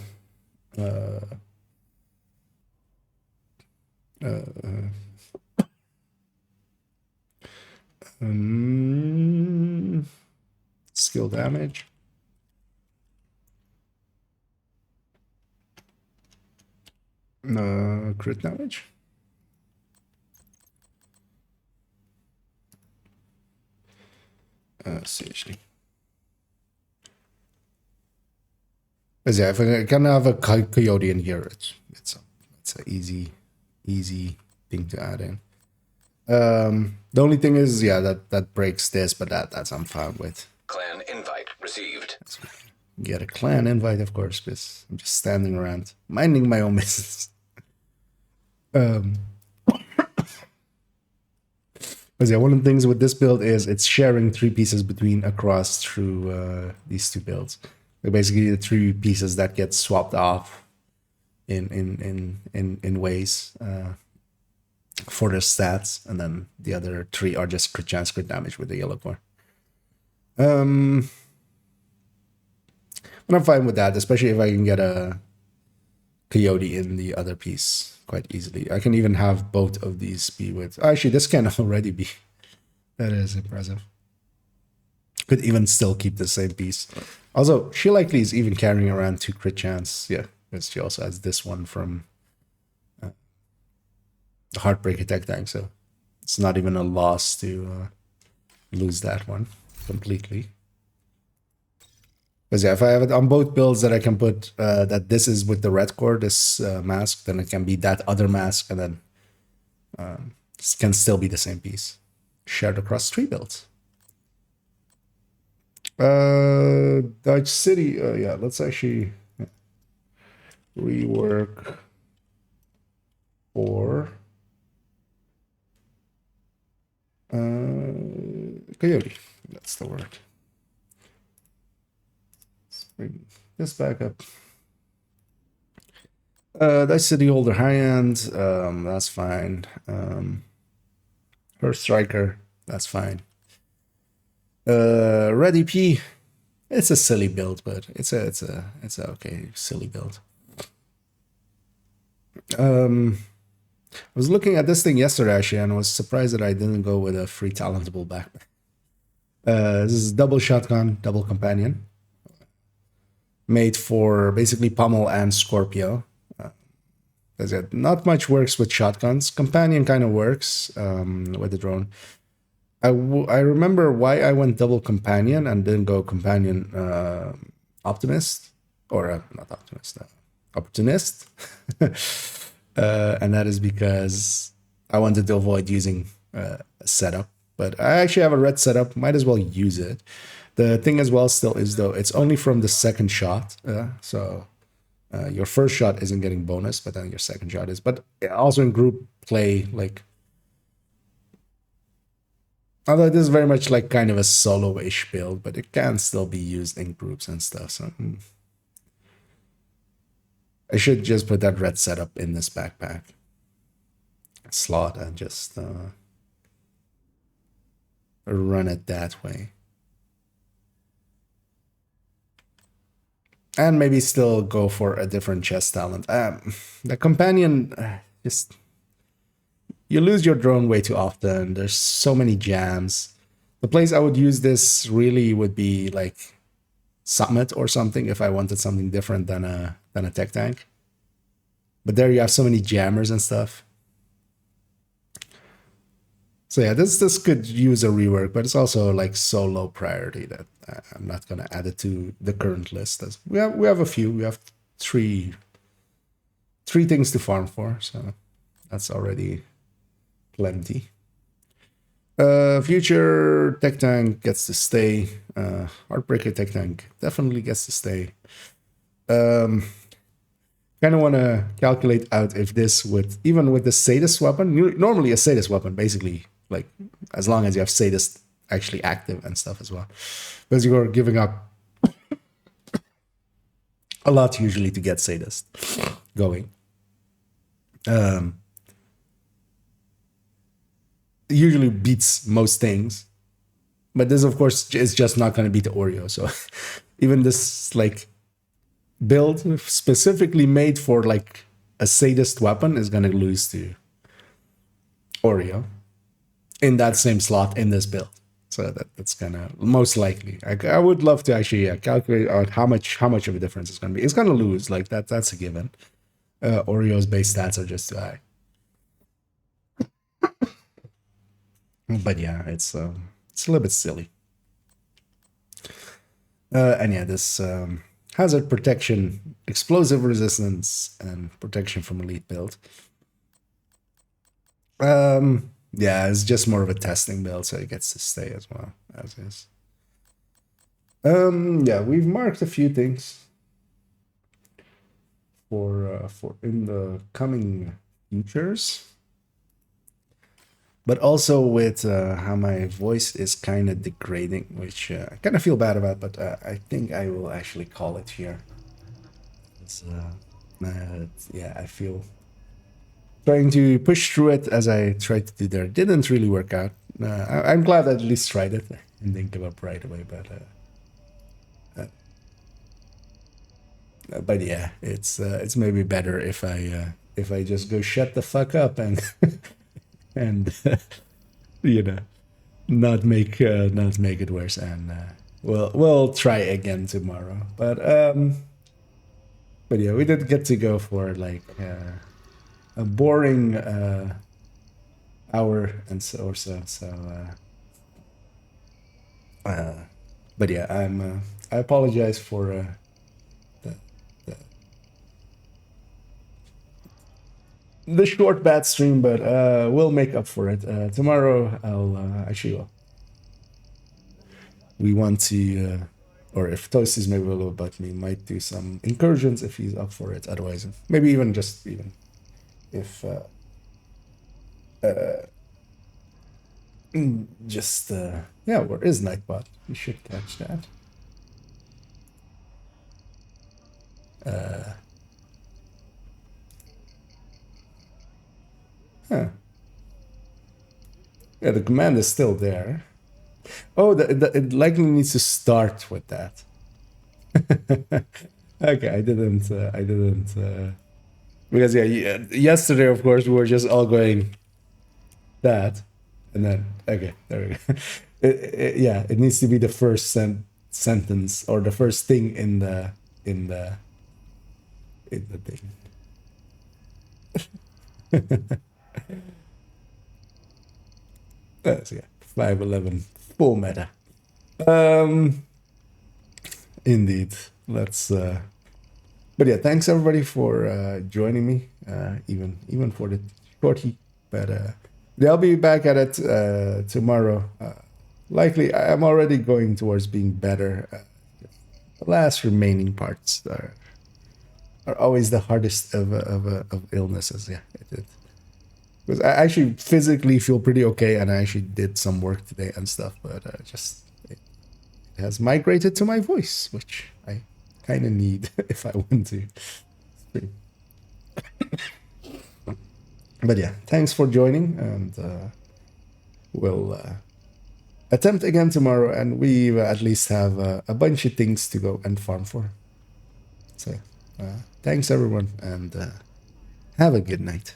skill damage. Crit damage. Seriously. But yeah, if I can have a coyote in here, it's an easy thing to add in. The only thing is, yeah, that breaks this, but that's I'm fine with.
Clan invite received.
Get a clan invite, of course, because I'm just standing around minding my own business. But yeah, one of the things with this build is it's sharing 3 pieces across through these 2 builds. They're basically the 3 pieces that get swapped off in ways for their stats, and then the other 3 are just crit chance, crit damage with the yellow core. But I'm fine with that, especially if I can get a Coyote in the other piece quite easily. I can even have both of these be with... Actually, this can already be. That is impressive. Could even still keep the same piece. Also, she likely is even carrying around 2 crit chance. Yeah, because she also has this one from the Heartbreaker Tech Tank, so it's not even a loss to lose that one completely. Because yeah, if I have it on both builds that I can put that this is with the red core, this mask, then it can be that other mask, and then this can still be the same piece. Shared across 3 builds. Dodge City, yeah, let's actually rework for Coyote. That's the word. Let's bring this back up. Dodge City Holder high end, that's fine. Her Striker, that's fine. Red EP, it's a silly build, but it's a okay silly build. I was looking at this thing yesterday actually, and I was surprised that I didn't go with a free talentable backpack. This is double shotgun, double companion, made for basically Pummel and Scorpio. Not much works with shotguns. Companion kind of works with the drone. I remember why I went double companion and didn't go companion optimist, or not optimist, opportunist. And that is because I wanted to avoid using a setup. But I actually have a red setup, might as well use it. The thing as well still is, though, it's only from the second shot. So your first shot isn't getting bonus, but then your second shot is. But also in group play, like... Although this is very much like kind of a solo-ish build, but it can still be used in groups and stuff. So I should just put that red setup in this backpack slot and just run it that way. And maybe still go for a different chest talent. The companion, just... You lose your drone way too often. There's so many jams. The place I would use this really would be like Summit or something if I wanted something different than a tech tank. But there you have so many jammers and stuff. So yeah, this could use a rework, but it's also like so low priority that I'm not gonna add it to the current list. As we have a few. We have three things to farm for, so that's already plenty. Future Tech Tank gets to stay. Heartbreaker Tech Tank definitely gets to stay. Kind of want to calculate out if this would, even with the Sadist weapon, normally a Sadist weapon, basically, like, as long as you have Sadist actually active and stuff as well. Because you're giving up a lot usually to get Sadist going. Usually beats most things, but this of course is just not going to beat the Oreo. So even this like build specifically made for like a Sadist weapon is going to lose to Oreo in that same slot in this build. So that's kind of most likely. I would love to actually calculate out how much of a difference it's going to be. It's going to lose, like that's a given. Oreo's base stats are just too high. But yeah, it's a little bit silly. And yeah, this hazard protection, explosive resistance, and protection from elite build. Yeah, it's just more of a testing build, so it gets to stay as well as is. Yeah, we've marked a few things for in the coming futures. but also with how my voice is kind of degrading, which I kind of feel bad about, but I think I will actually call it here. Yeah, I feel trying to push through it as I tried to do there. Didn't really work out. I'm glad I at least tried it and didn't give up right away, but yeah, it's maybe better if I just go shut the fuck up and and you know not make it worse, and we'll try again tomorrow. But yeah, we did get to go for like a boring hour and so or so. But yeah, I apologize for the, the the short bad stream, but we'll make up for it tomorrow. I'll actually we want to, or if Toast is maybe a little bit, we might do some incursions if he's up for it. Otherwise, maybe even just even if just yeah, where is Nightbot? We should catch that. Huh. Yeah, the command is still there. Oh, it likely needs to start with that. Okay, I didn't. Because yeah, yesterday of course we were just all going that, and then okay, there we go. Yeah, it needs to be the first sentence or the first thing in the thing. So yeah, 511 full meta. Indeed. Let's but yeah, thanks everybody for joining me, even for the shorty. But yeah, I'll be back at it tomorrow. Likely, I'm already going towards being better. The last remaining parts are always the hardest of illnesses. Yeah, because I actually physically feel pretty okay, and I actually did some work today and stuff, but just it has migrated to my voice, which I kind of need if I want to stream. But yeah, thanks for joining, and we'll attempt again tomorrow, and we at least have a bunch of things to go and farm for. So thanks everyone, and have a good night.